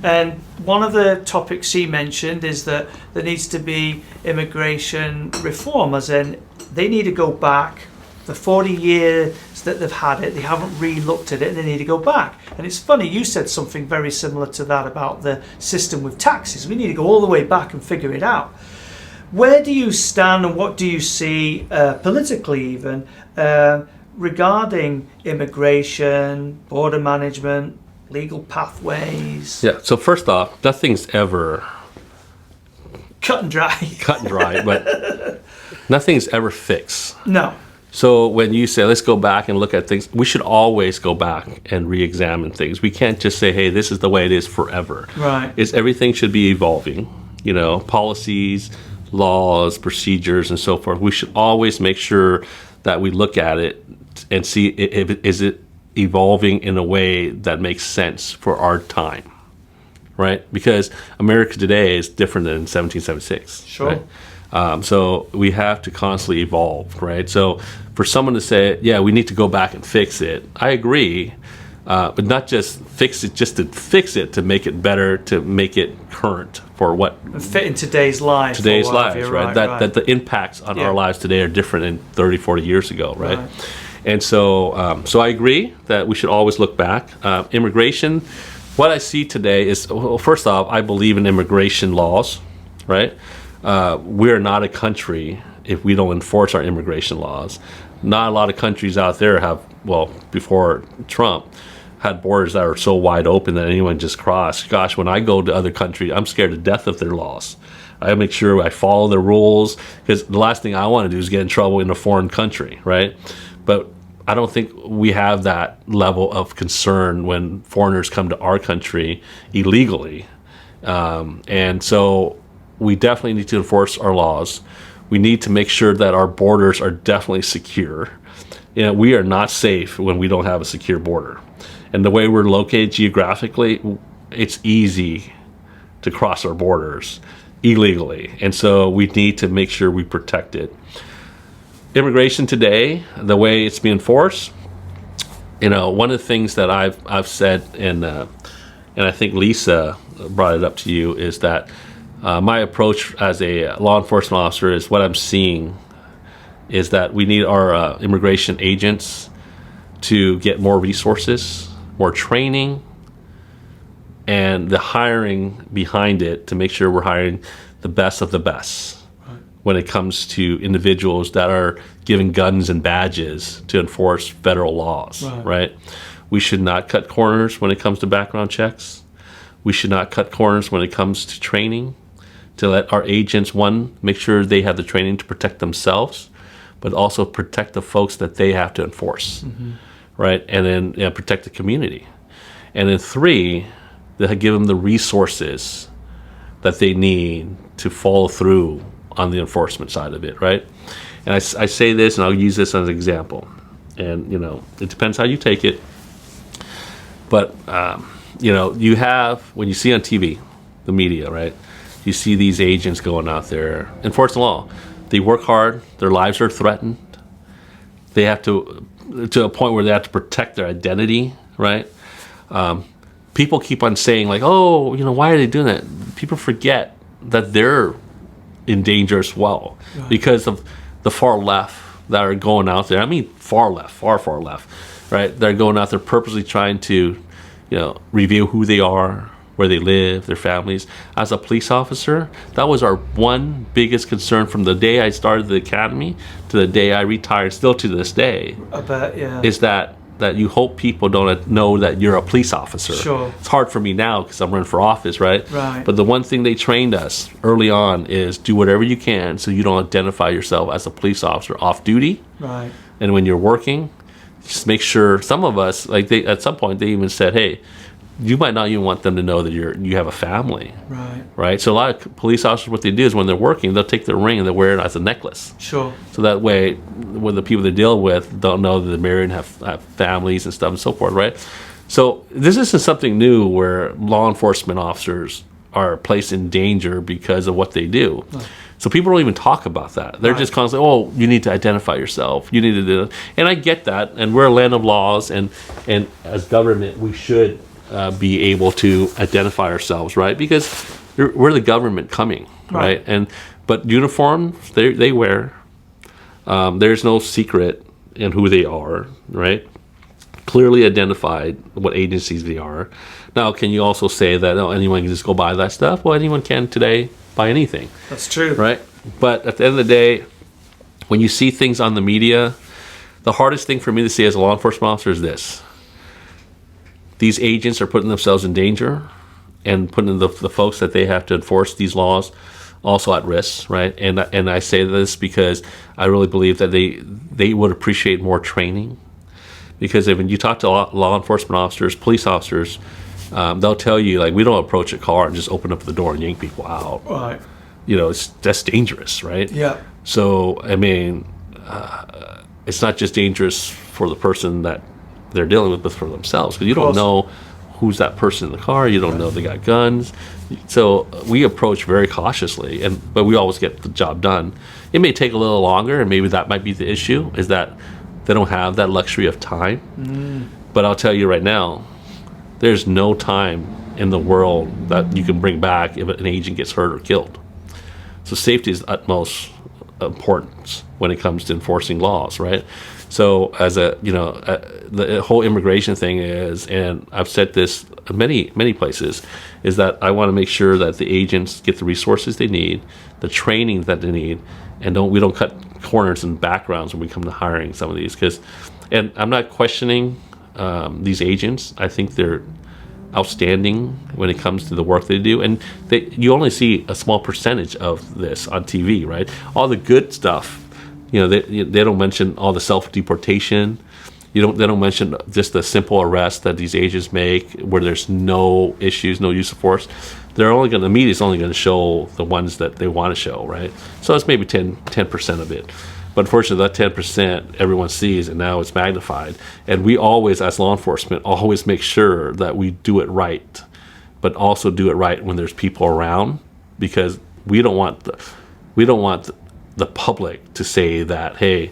And one of the topics she mentioned is that there needs to be immigration reform, as in they need to go back. The 40 years that they've had it, they haven't re-looked at it, and they need to go back. And it's funny, you said something very similar to that about the system with taxes. We need to go all the way back and figure it out. Where do you stand, and what do you see politically even regarding immigration, border management, legal pathways? Yeah, so first off, nothing's ever cut and dry, but nothing's ever fixed. No. So when you say, let's go back and look at things, we should always go back and re-examine things. We can't just say, hey, this is the way it is forever. Right. Everything should be evolving, you know, policies, laws, procedures, and so forth. We should always make sure that we look at it and see, is it evolving in a way that makes sense for our time, right? Because America today is different than 1776. Sure. Right? So we have to constantly evolve, right? So for someone to say, yeah, we need to go back and fix it, I agree, but not just fix it, just to fix it, to make it better, to make it current for what fit in today's life. Today's lives, right? That the impacts on our lives today are different than 30, 40 years ago, right? And so, so I agree that we should always look back. Immigration, what I see today is, well, first off, I believe in immigration laws, right? We're not a country if we don't enforce our immigration laws. Not a lot of countries out there have, well, before Trump, had borders that are so wide open that anyone just cross. Gosh, when I go to other countries, I'm scared to death of their laws. I make sure I follow the rules, because the last thing I want to do is get in trouble in a foreign country, right? But I don't think we have that level of concern when foreigners come to our country illegally. And so we definitely need to enforce our laws. We need to make sure that our borders are definitely secure. You know, we are not safe when we don't have a secure border. And the way we're located geographically, it's easy to cross our borders illegally. And so we need to make sure we protect it. Immigration today, the way it's being enforced, you know, one of the things that I've said, and I think Lisa brought it up to you, is that my approach as a law enforcement officer is what I'm seeing is that we need our immigration agents to get more resources, more training, and the hiring behind it to make sure we're hiring the best of the best when it comes to individuals that are given guns and badges to enforce federal laws, right? We should not cut corners when it comes to background checks. We should not cut corners when it comes to training, to let our agents, one, make sure they have the training to protect themselves, but also protect the folks that they have to enforce, right? And then protect the community. And then three, they give them the resources that they need to follow through on the enforcement side of it, right? And I say this, and I'll use this as an example. And, you know, it depends how you take it. But, you know, you have, when you see on TV, the media, right? You see these agents going out there, enforce the law. They work hard. Their lives are threatened. They have to a point where they have to protect their identity, right? People keep on saying, like, oh, you know, why are they doing that? People forget that they're in danger as well because of the far left that are going out there. I mean, far left, far left, right? They're going out there purposely trying to, you know, reveal who they are, where they live, their families. As a police officer, that was our one biggest concern from the day I started the academy to the day I retired, still to this day. I bet, yeah. Is that you hope people don't know that you're a police officer. Sure. It's hard for me now because I'm running for office, right? Right. But the one thing they trained us early on is do whatever you can so you don't identify yourself as a police officer off duty. Right. And when you're working, just make sure. Some of us, like at some point, they even said, hey, you might not even want them to know that you have a family. Right. Right? So a lot of police officers, what they do is when they're working, they'll take their ring and they'll wear it as a necklace. Sure. So that way, when the people they deal with don't know that they're married and have families and stuff and so forth, right? So this isn't something new where law enforcement officers are placed in danger because of what they do. Right. So people don't even talk about that. They're just constantly, oh, you need to identify yourself. You need to do it. And I get that. And we're a land of laws. And as government, we should be able to identify ourselves, right? Because we're the government coming, right? But uniforms they wear. There's no secret in who they are, right? Clearly identified what agencies they are. Now, can you also say that anyone can just go buy that stuff? Well, anyone can today buy anything. That's true, right? But at the end of the day, when you see things on the media, the hardest thing for me to say as a law enforcement officer is this. These agents are putting themselves in danger and putting the folks that they have to enforce these laws also at risk, right? And I say this because I really believe that they would appreciate more training. Because when you talk to law enforcement officers, police officers, they'll tell you, like, we don't approach a car and just open up the door and yank people out. Right. You know, that's dangerous, right? Yeah. So, I mean, it's not just dangerous for the person that they're dealing with for themselves, because you don't course. know who's that person in the car. You don't know if they got guns. So we approach very cautiously, but we always get the job done. It may take a little longer, and maybe that might be the issue, is that they don't have that luxury of time. But I'll tell you right now, there's no time in the world that you can bring back if an agent gets hurt or killed. So safety is utmost importance when it comes to enforcing laws, right? So as the whole immigration thing is, and I've said this many places, is that I want to make sure that the agents get the resources they need, the training that they need, and we don't cut corners and backgrounds when we come to hiring some of these. And I'm not questioning these agents. I think they're outstanding when it comes to the work they do, and you only see a small percentage of this on TV, right? All the good stuff, they don't mention all the self-deportation. They don't mention just the simple arrest that these agents make where there's no issues, no use of force. The media's only going to show the ones that they want to show, right? So it's maybe 10% of it. But unfortunately, that 10% everyone sees, and now it's magnified. And we always, as law enforcement, always make sure that we do it right, but also do it right when there's people around, because we don't want the public to say that, hey,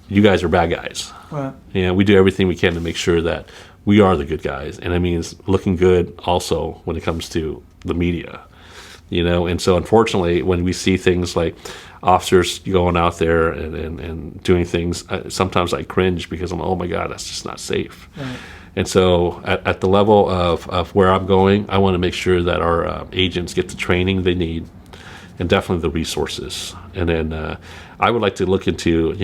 you guys are bad guys. Right. We do everything we can to make sure that we are the good guys, and it means looking good also when it comes to the media. And so unfortunately, when we see things like officers going out there and doing things, sometimes I cringe, because I'm like, oh my God, that's just not safe. Right. And so at the level of where I'm going, I want to make sure that our agents get the training they need, and definitely the resources. And then I would like to look into,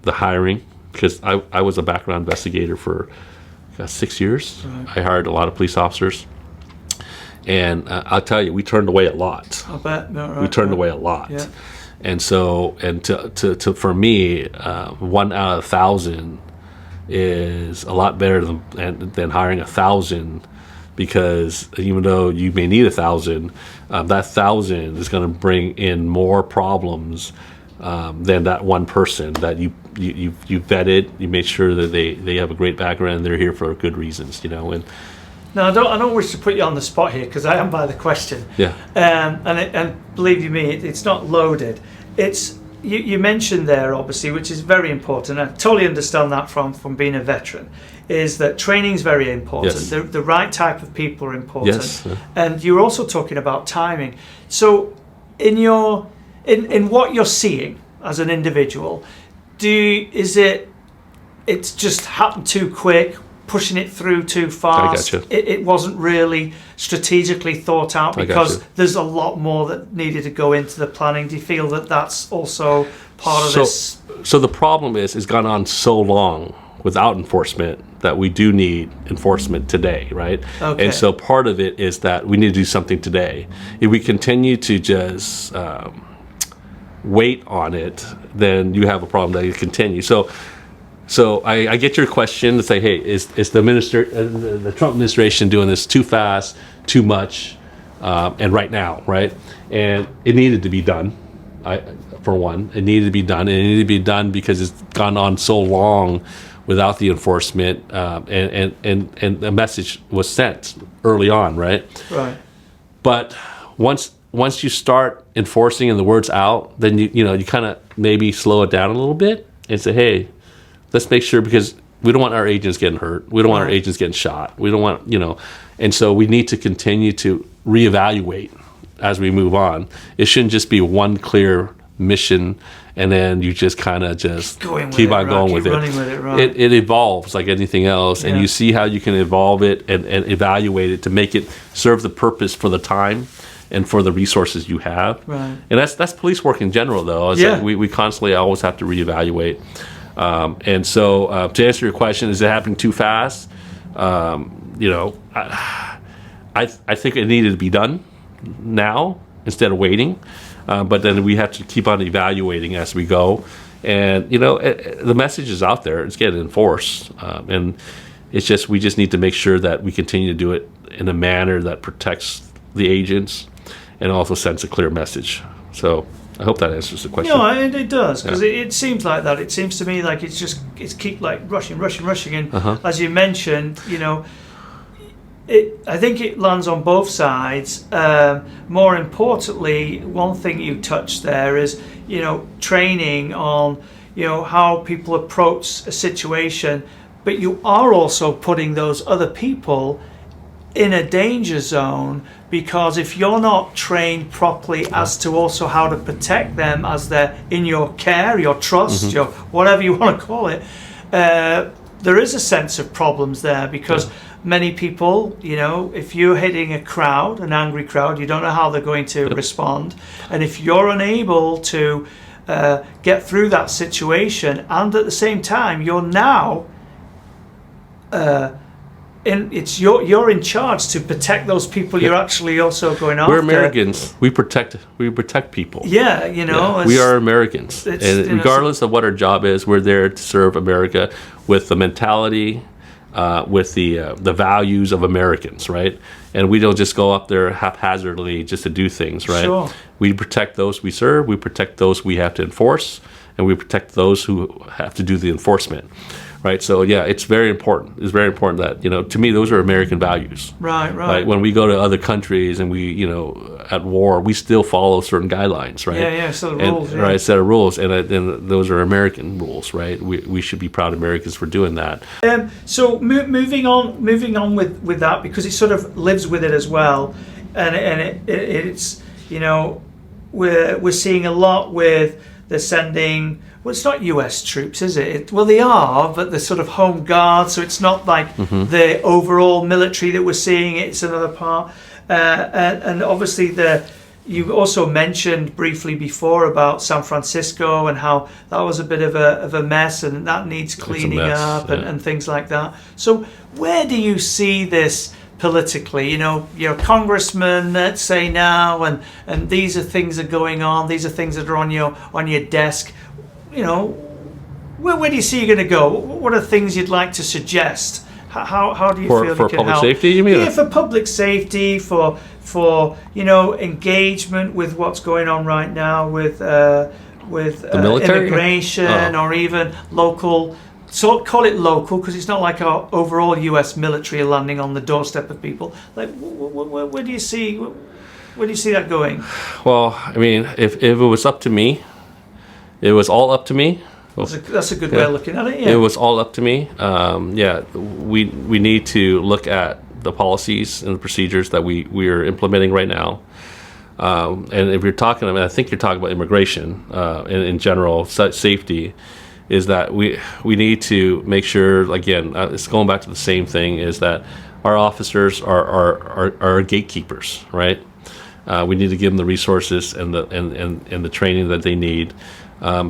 the hiring, because I was a background investigator for 6 years. Right. I hired a lot of police officers. And I'll tell you, we turned away a lot. I bet. No, right, we turned away a lot. Yeah. And so, to for me, 1 out of 1,000 is a lot better than hiring 1,000, because even though you may need 1,000, that 1,000 is going to bring in more problems than that one person that you vetted, you made sure that they have a great background and they're here for good reasons, and. No, I don't wish to put you on the spot here, because I am by the question. Yeah. And believe you me, it's not loaded. It's you mentioned there, obviously, which is very important. I totally understand that from being a veteran, is that training is very important. Yes. The right type of people are important. Yes. And you're also talking about timing. So in what you're seeing as an individual, it's just happened too quick, pushing it through too fast? I gotcha. It wasn't really strategically thought out, because there's a lot more that needed to go into the planning. Do you feel that that's also part of this? So the problem is, it's gone on so long without enforcement that we do need enforcement today, right? Okay. And so part of it is that we need to do something today. If we continue to just wait on it, then you have a problem that you continue. So I get your question to say, hey, is the Trump administration doing this too fast, too much, and right now, right? And it needed to be done. For one, it needed to be done, and it needed to be done because it's gone on so long without the enforcement, and the message was sent early on, right? Right. But once you start enforcing and the word's out, then you kind of maybe slow it down a little bit and say, hey, let's make sure, because we don't want our agents getting hurt. We don't want our agents getting shot. We don't want, and so we need to continue to reevaluate as we move on. It shouldn't just be one clear mission and then you just kind of just keep on going with it. Right. It evolves like anything else, and you see how you can evolve it and evaluate it to make it serve the purpose for the time and for the resources you have. Right. And that's police work in general, though. Like we constantly always have to reevaluate. And so to answer your question, is it happening too fast? I think it needed to be done now instead of waiting. But then we have to keep on evaluating as we go. And, the message is out there. It's getting enforced. And it's just, we just need to make sure that we continue to do it in a manner that protects the agents and also sends a clear message. So I hope that answers the question. No, it does, because it seems like that. It seems to me like it's keep like rushing, and as you mentioned, I think it lands on both sides. More importantly, one thing you touched there is training on how people approach a situation, but you are also putting those other people in a danger zone, because if you're not trained properly as to also how to protect them as they're in your care, your trust, your whatever you want to call it, there is a sense of problems there, because many people, if you're hitting a crowd, an angry crowd, you don't know how they're going to respond, and if you're unable to get through that situation, and at the same time you're now you're in charge to protect those people you're actually also going after. We're Americans. We protect people. Yeah, we are Americans, and regardless of what our job is, we're there to serve America with the mentality, with the values of Americans, right? And we don't just go up there haphazardly just to do things, right? Sure. We protect those we serve. We protect those we have to enforce, and we protect those who have to do the enforcement. Right, so it's very important. It's very important that to me, those are American values. Right. When we go to other countries and we at war, we still follow certain guidelines, right? Yeah. So the rules, right, set of rules, and those are American rules, right? We should be proud Americans for doing that. So moving on with that, because it sort of lives with it as well, and it's we're seeing a lot with the sending. Well, it's not US troops, is it? Well, they are, but they're sort of home guard, so it's not like the overall military that we're seeing. It's another part. And obviously, you also mentioned briefly before about San Francisco and how that was a bit of a mess, and that needs cleaning up and things like that. So where do you see this politically? You're a congressman, let's say now, and these are things that are going on. These are things that are on your desk. Where do you see you're going to go? What are things you'd like to suggest? How do you feel for you can public help? safety? You mean? Yeah, for public safety, for engagement with what's going on right now with the military? immigration, or even local. So call it local, because it's not like our overall U.S. military landing on the doorstep of people. Like, where do you see that going? Well, I mean, if it was up to me. It was all up to me. That's a good way of looking at it. Yeah. It was all up to me. We need to look at the policies and the procedures that we are implementing right now. And if you're talking, I think you're talking about immigration in general, safety, is that we need to make sure. Again, it's going back to the same thing: is that our officers are gatekeepers, right? We need to give them the resources and the training that they need.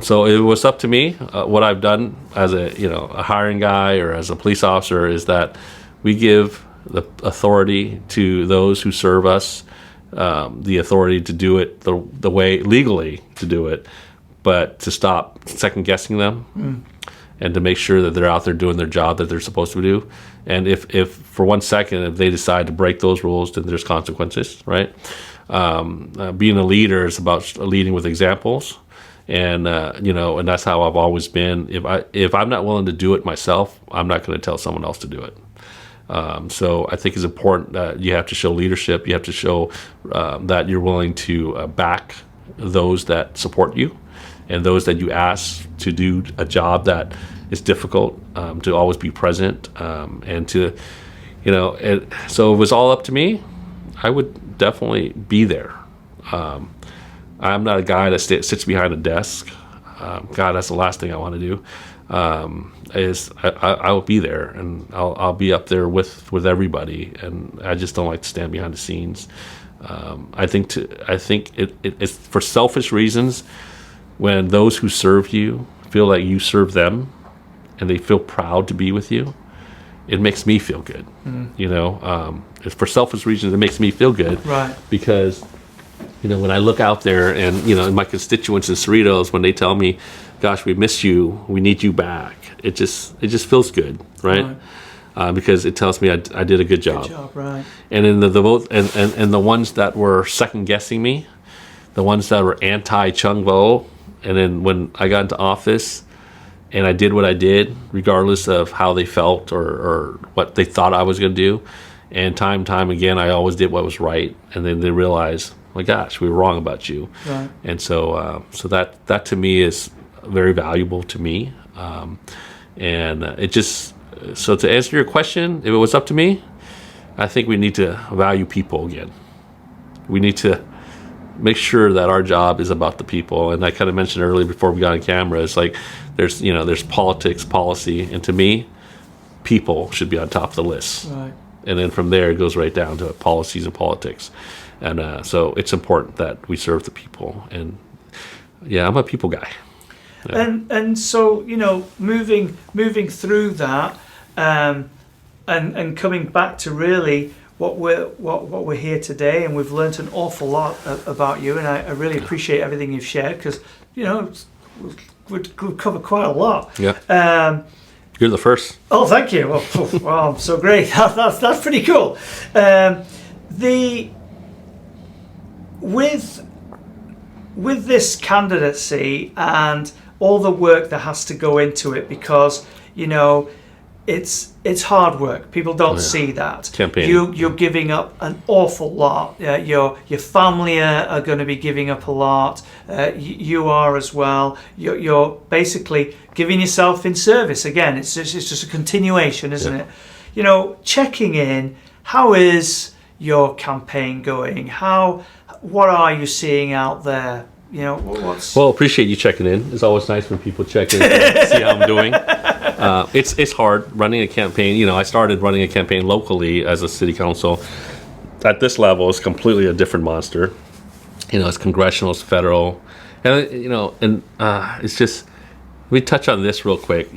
So it was up to me. What I've done as a hiring guy or as a police officer is that we give the authority to those who serve us, the authority to do it the way legally to do it, but to stop second guessing them and to make sure that they're out there doing their job that they're supposed to do. And if for 1 second if they decide to break those rules, then there's consequences, right? Being a leader is about leading with examples. And and that's how I've always been. If I'm not willing to do it myself, I'm not going to tell someone else to do it. So I think it's important that you have to show leadership. You have to show that you're willing to back those that support you, and those that you ask to do a job that is difficult, to always be present, and to so it was all up to me. I would definitely be there. I'm not a guy that sits behind a desk. God, that's the last thing I want to do. I will be there, and I'll be up there with everybody. And I just don't like to stand behind the scenes. I think it's for selfish reasons. When those who serve you feel like you serve them, and they feel proud to be with you, it makes me feel good. It's for selfish reasons. It makes me feel good, right? Because when I look out there and, in my constituents in Cerritos, when they tell me, gosh, we miss you, we need you back, it just feels good, right? Because it tells me I did a good job. Good job, right. And in the vote, and the ones that were second guessing me, the ones that were anti-Chuong Vo. And then when I got into office and I did what I did, regardless of how they felt or what they thought I was going to do, and time again, I always did what was right. And then they realized, my gosh, we were wrong about you. Right. And so that to me is very valuable to me. So to answer your question, if it was up to me, I think we need to value people again. We need to make sure that our job is about the people. And I kind of mentioned earlier before we got on camera, it's like there's politics, policy, and to me, people should be on top of the list. Right. And then from there, it goes right down to policies and politics. And so it's important that we serve the people. And yeah, I'm a people guy. Yeah. And so, moving through that, and coming back to really what we're here today, and we've learned an awful lot about you, and I really appreciate everything you've shared, because we've covered quite a lot. Yeah. You're the first. Oh, thank you. Well, so great. That's pretty cool. With this candidacy and all the work that has to go into it, because it's hard work. People don't see that. Campaigning. You're giving up an awful lot. Your family are going to be giving up a lot. You are as well. You're basically giving yourself in service. Again, it's just a continuation, isn't it? Checking in. How is your campaign going? What are you seeing out there? Well, appreciate you checking in. It's always nice when people check in to see how I'm doing. It's hard running a campaign. I started running a campaign locally as a city council. At this level, it's completely a different monster. It's congressional, it's federal, and it's just. We touch on this real quick.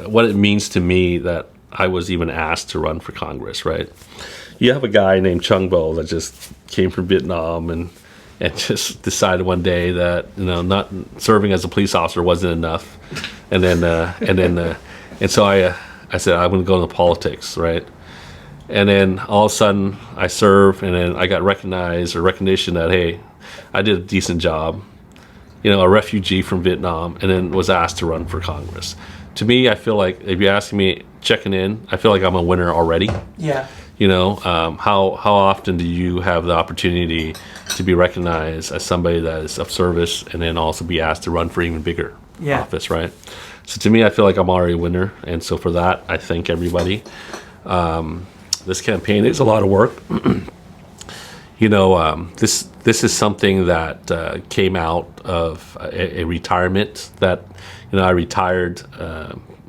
What it means to me that I was even asked to run for Congress. Right? You have a guy named Chuong Vo that just came from Vietnam and just decided one day that not serving as a police officer wasn't enough, and so I said I'm going to go into politics, right? And then all of a sudden I serve, and then I got recognition that hey, I did a decent job, a refugee from Vietnam, and then was asked to run for Congress. To me, I feel like if you're asking me checking in, I feel like I'm a winner already. Yeah. How often do you have the opportunity to be recognized as somebody that is of service and then also be asked to run for even bigger office, right? So to me, I feel like I'm already a winner. And so for that, I thank everybody. This campaign is a lot of work. This is something that came out of a retirement that, I retired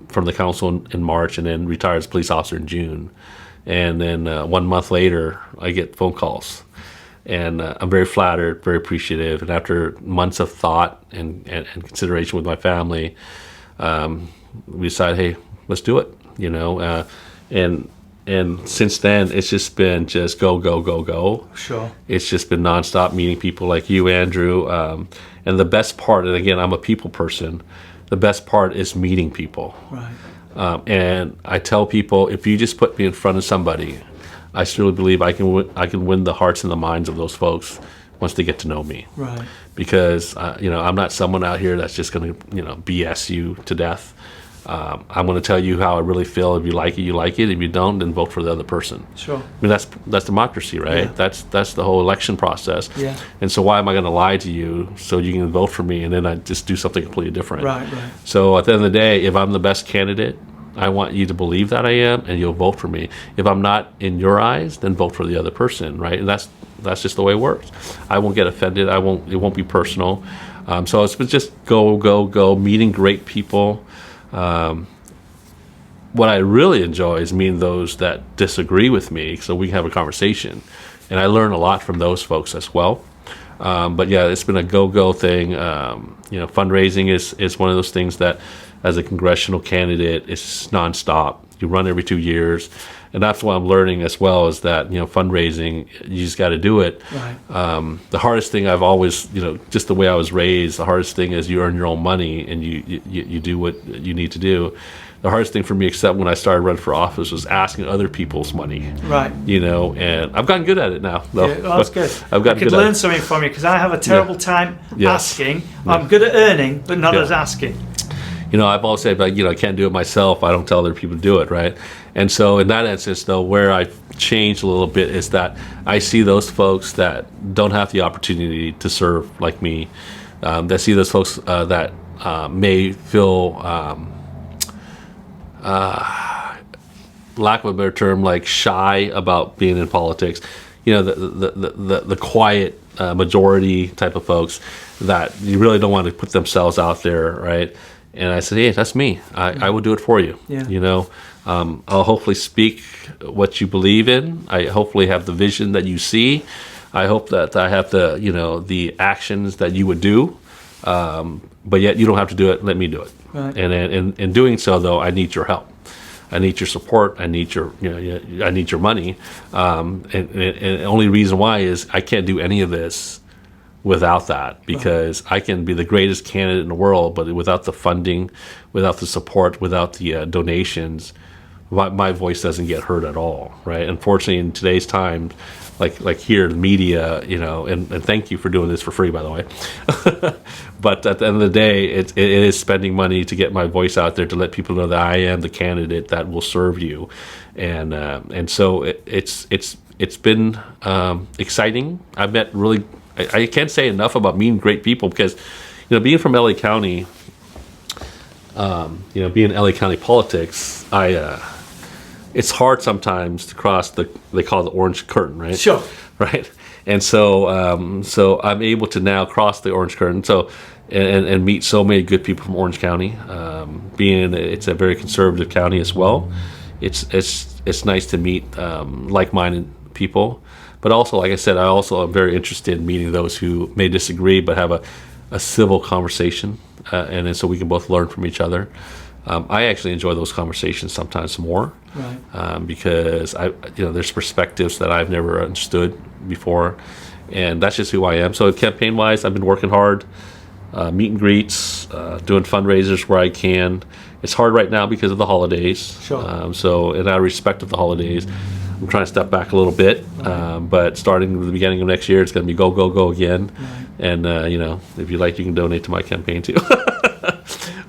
from the council in March and then retired as a police officer in June. And then 1 month later, I get phone calls. And I'm very flattered, very appreciative. And after months of thought and consideration with my family, we decided, hey, let's do it. And since then, it's just been go. Sure. It's just been nonstop meeting people like you, Andrew. And the best part, and again, I'm a people person, the best part is meeting people. Right. And I tell people, if you just put me in front of somebody, I truly believe I can win the hearts and the minds of those folks once they get to know me. Right. Because I'm not someone out here that's just going to BS you to death. I'm going to tell you how I really feel. If you like it, you like it. If you don't, then vote for the other person. Sure. I mean, that's democracy, right? Yeah. That's the whole election process. Yeah. And so why am I going to lie to you so you can vote for me and then I just do something completely different? Right. So at the end of the day, if I'm the best candidate, I want you to believe that I am, and you'll vote for me. If I'm not in your eyes, then vote for the other person, right? And that's just the way it works. I won't get offended. It won't be personal. So it's just go, meeting great people. What I really enjoy is meeting those that disagree with me, so we can have a conversation. And I learn a lot from those folks as well. But yeah, it's been a go thing. Fundraising is one of those things that, as a congressional candidate, it's nonstop. You run every 2 years, and that's what I'm learning as well. Is that fundraising, you just got to do it. Right. The hardest thing I've always, just the way I was raised, the hardest thing is you earn your own money and you do what you need to do. the hardest thing for me, except when I started running for office, was asking other people's money. Right. And I've gotten good at it now, though. Yeah, well, that's good. I've gotten I could good learn at it. something from you, because I have a terrible time Yes. asking. I'm good at earning, but not Yeah. as asking. I've always said, I can't do it myself. I don't tell other people to do it, right? And so in that instance, though, where I've changed a little bit is that I see those folks that don't have the opportunity to serve like me. That see those folks that may feel, lack of a better term, like shy about being in politics. The quiet majority type of folks that you really don't want to put themselves out there, right? And I said, hey, that's me. I will do it for you. Yeah. I'll hopefully speak what you believe in. I hopefully have the vision that you see. I hope that I have the actions that you would do. But yet you don't have to do it. Let me do it. Right. And in doing so, though, I need your help. I need your support. I need I need your money. And the only reason why is I can't do any of this without that, because I can be the greatest candidate in the world, but without the funding, without the support, without the donations, my voice doesn't get heard at all, right? Unfortunately, in today's time, like here, the media, and thank you for doing this for free, by the way. But at the end of the day, it is spending money to get my voice out there, to let people know that I am the candidate that will serve you, and so it's been exciting. I've met really. I can't say enough about meeting great people, because, being from LA County, being in LA County politics, it's hard sometimes to cross they call it the orange curtain, right? Sure. Right. And so I'm able to now cross the orange curtain. So, and meet so many good people from Orange County. It's a very conservative county as well. It's nice to meet like-minded people. But also, like I said, I also am very interested in meeting those who may disagree but have a civil conversation, and then so we can both learn from each other. I actually enjoy those conversations sometimes more, Right. Because there's perspectives that I've never understood before, and that's just who I am. So campaign-wise, I've been working hard, meet and greets, doing fundraisers where I can. It's hard right now because of the holidays. Sure. So in out of respect of the holidays, I'm trying to step back a little bit, but starting at the beginning of next year, it's going to be go, go, go again. Right. And, if you like, you can donate to my campaign too.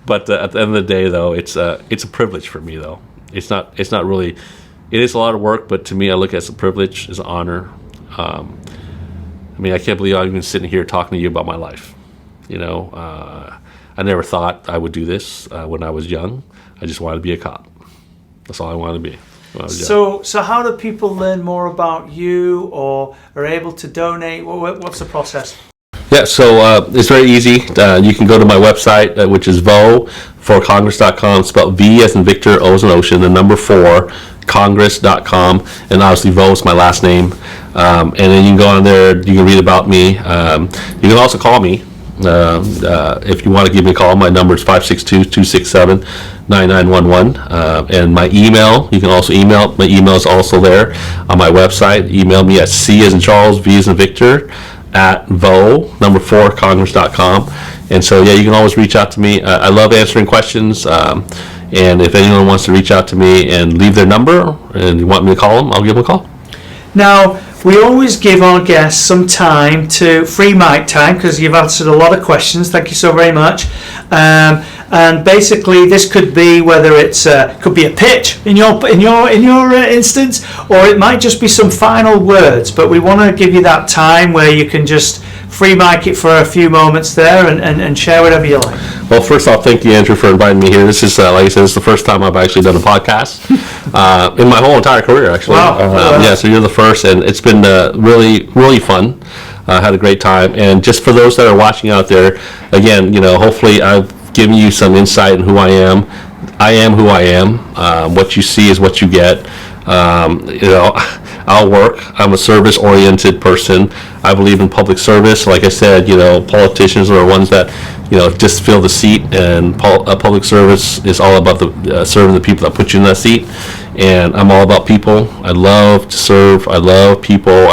But at the end of the day, though, it's a privilege for me, though. It's not really, it is a lot of work, but to me, I look at it as a privilege, as an honor. I can't believe I'm even sitting here talking to you about my life. I never thought I would do this when I was young. I just wanted to be a cop. That's all I wanted to be. So how do people learn more about you, or are able to donate? What's the process? Yeah, so it's very easy. You can go to my website, which is vo4congress.com, spelled V as in Victor, O as in Ocean, the number 4, congress.com, and obviously Vo is my last name. And then you can go on there, you can read about me. You can also call me. If you want to give me a call, my number is 562-267-9911. And my email, you can also email. My email is also there on my website. Email me at C as in Charles, V as in Victor, at vo, number 4, congress.com. And so, yeah, you can always reach out to me. I love answering questions. And if anyone wants to reach out to me and leave their number and you want me to call them, I'll give them a call. Now, we always give our guests some time to free mic time, because you've answered a lot of questions. Thank you so very much. And basically, this could be whether it's could be a pitch in your instance, or it might just be some final words. But we want to give you that time where you can just free mic it for a few moments there and share whatever you like. Well, first off, thank you, Andrew, for inviting me here. This is, like I said, this is the first time I've actually done a podcast in my whole entire career, actually. Wow. Yeah, so you're the first, and it's been really, really fun. I had a great time. And just for those that are watching out there, again, hopefully I've given you some insight in who I am. I am who I am. What you see is what you get. I'll work. I'm a service-oriented person. I believe in public service. Like I said, politicians are ones that, just fill the seat, and public service is all about serving the people that put you in that seat. And I'm all about people. I love to serve. I love people.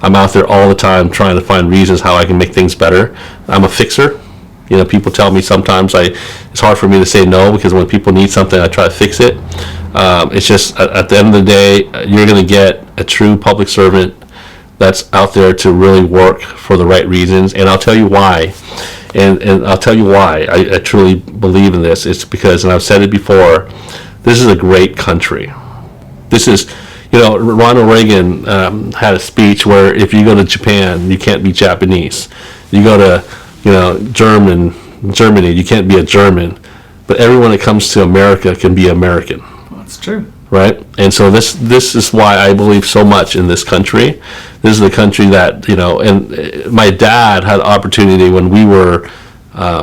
I'm out there all the time trying to find reasons how I can make things better. I'm a fixer. People tell me sometimes it's hard for me to say no, because when people need something, I try to fix it. It's just at the end of the day, you're going to get a true public servant that's out there to really work for the right reasons. And I'll tell you why. And I'll tell you why I truly believe in this. It's because, and I've said it before, this is a great country. This is, Ronald Reagan had a speech where if you go to Japan, you can't be Japanese. You go to, Germany, you can't be a German. But everyone that comes to America can be American. That's true. Right? And so this is why I believe so much in this country. This is the country that, and my dad had the opportunity when we were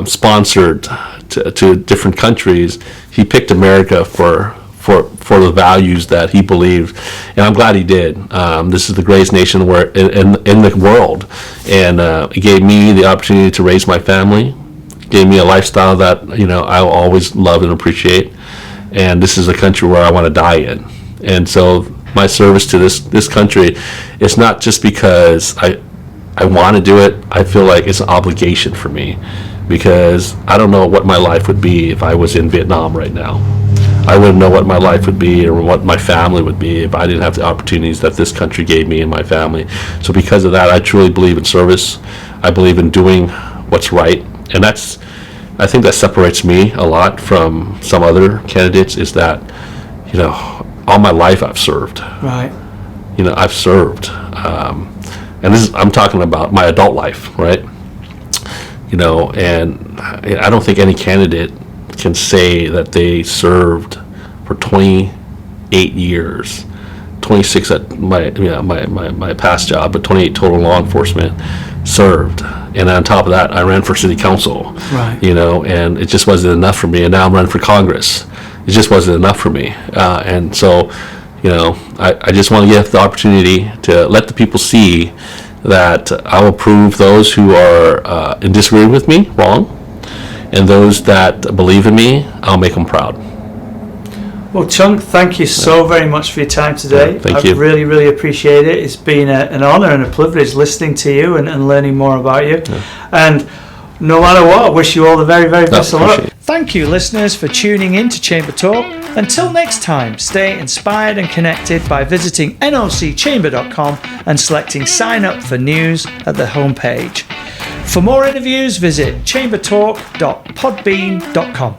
sponsored to different countries. He picked America for the values that he believed, and I'm glad he did. This is the greatest nation in the world, and it gave me the opportunity to raise my family, gave me a lifestyle that I will always love and appreciate, and this is a country where I want to die in. And so my service to this country is not just because I want to do it. I feel like it's an obligation for me, because I don't know what my life would be if I was in Vietnam right now. I wouldn't know what my life would be or what my family would be if I didn't have the opportunities that this country gave me and my family. So because of that, I truly believe in service. I believe in doing what's right. And I think that separates me a lot from some other candidates, is that, all my life I've served. Right. I've served. And I'm talking about my adult life, right? And I don't think any candidate can say that they served for 28 years, 26 at my past job, but 28 total law enforcement served. And on top of that, I ran for city council, right. And it just wasn't enough for me. And now I'm running for Congress. It just wasn't enough for me. And so, I just want to give the opportunity to let the people see that I will prove those who are in disagreement with me wrong, and those that believe in me, I'll make them proud. Well, Chuong, thank you so very much for your time today. Thank you. I really, really appreciate it. It's been an honor and a privilege listening to you and learning more about you. Yeah. And no matter what, I wish you all the very, very best of luck. Thank you, listeners, for tuning in to Chamber Talk. Until next time, stay inspired and connected by visiting nocchamber.com and selecting sign up for news at the homepage. For more interviews, visit chambertalk.podbean.com.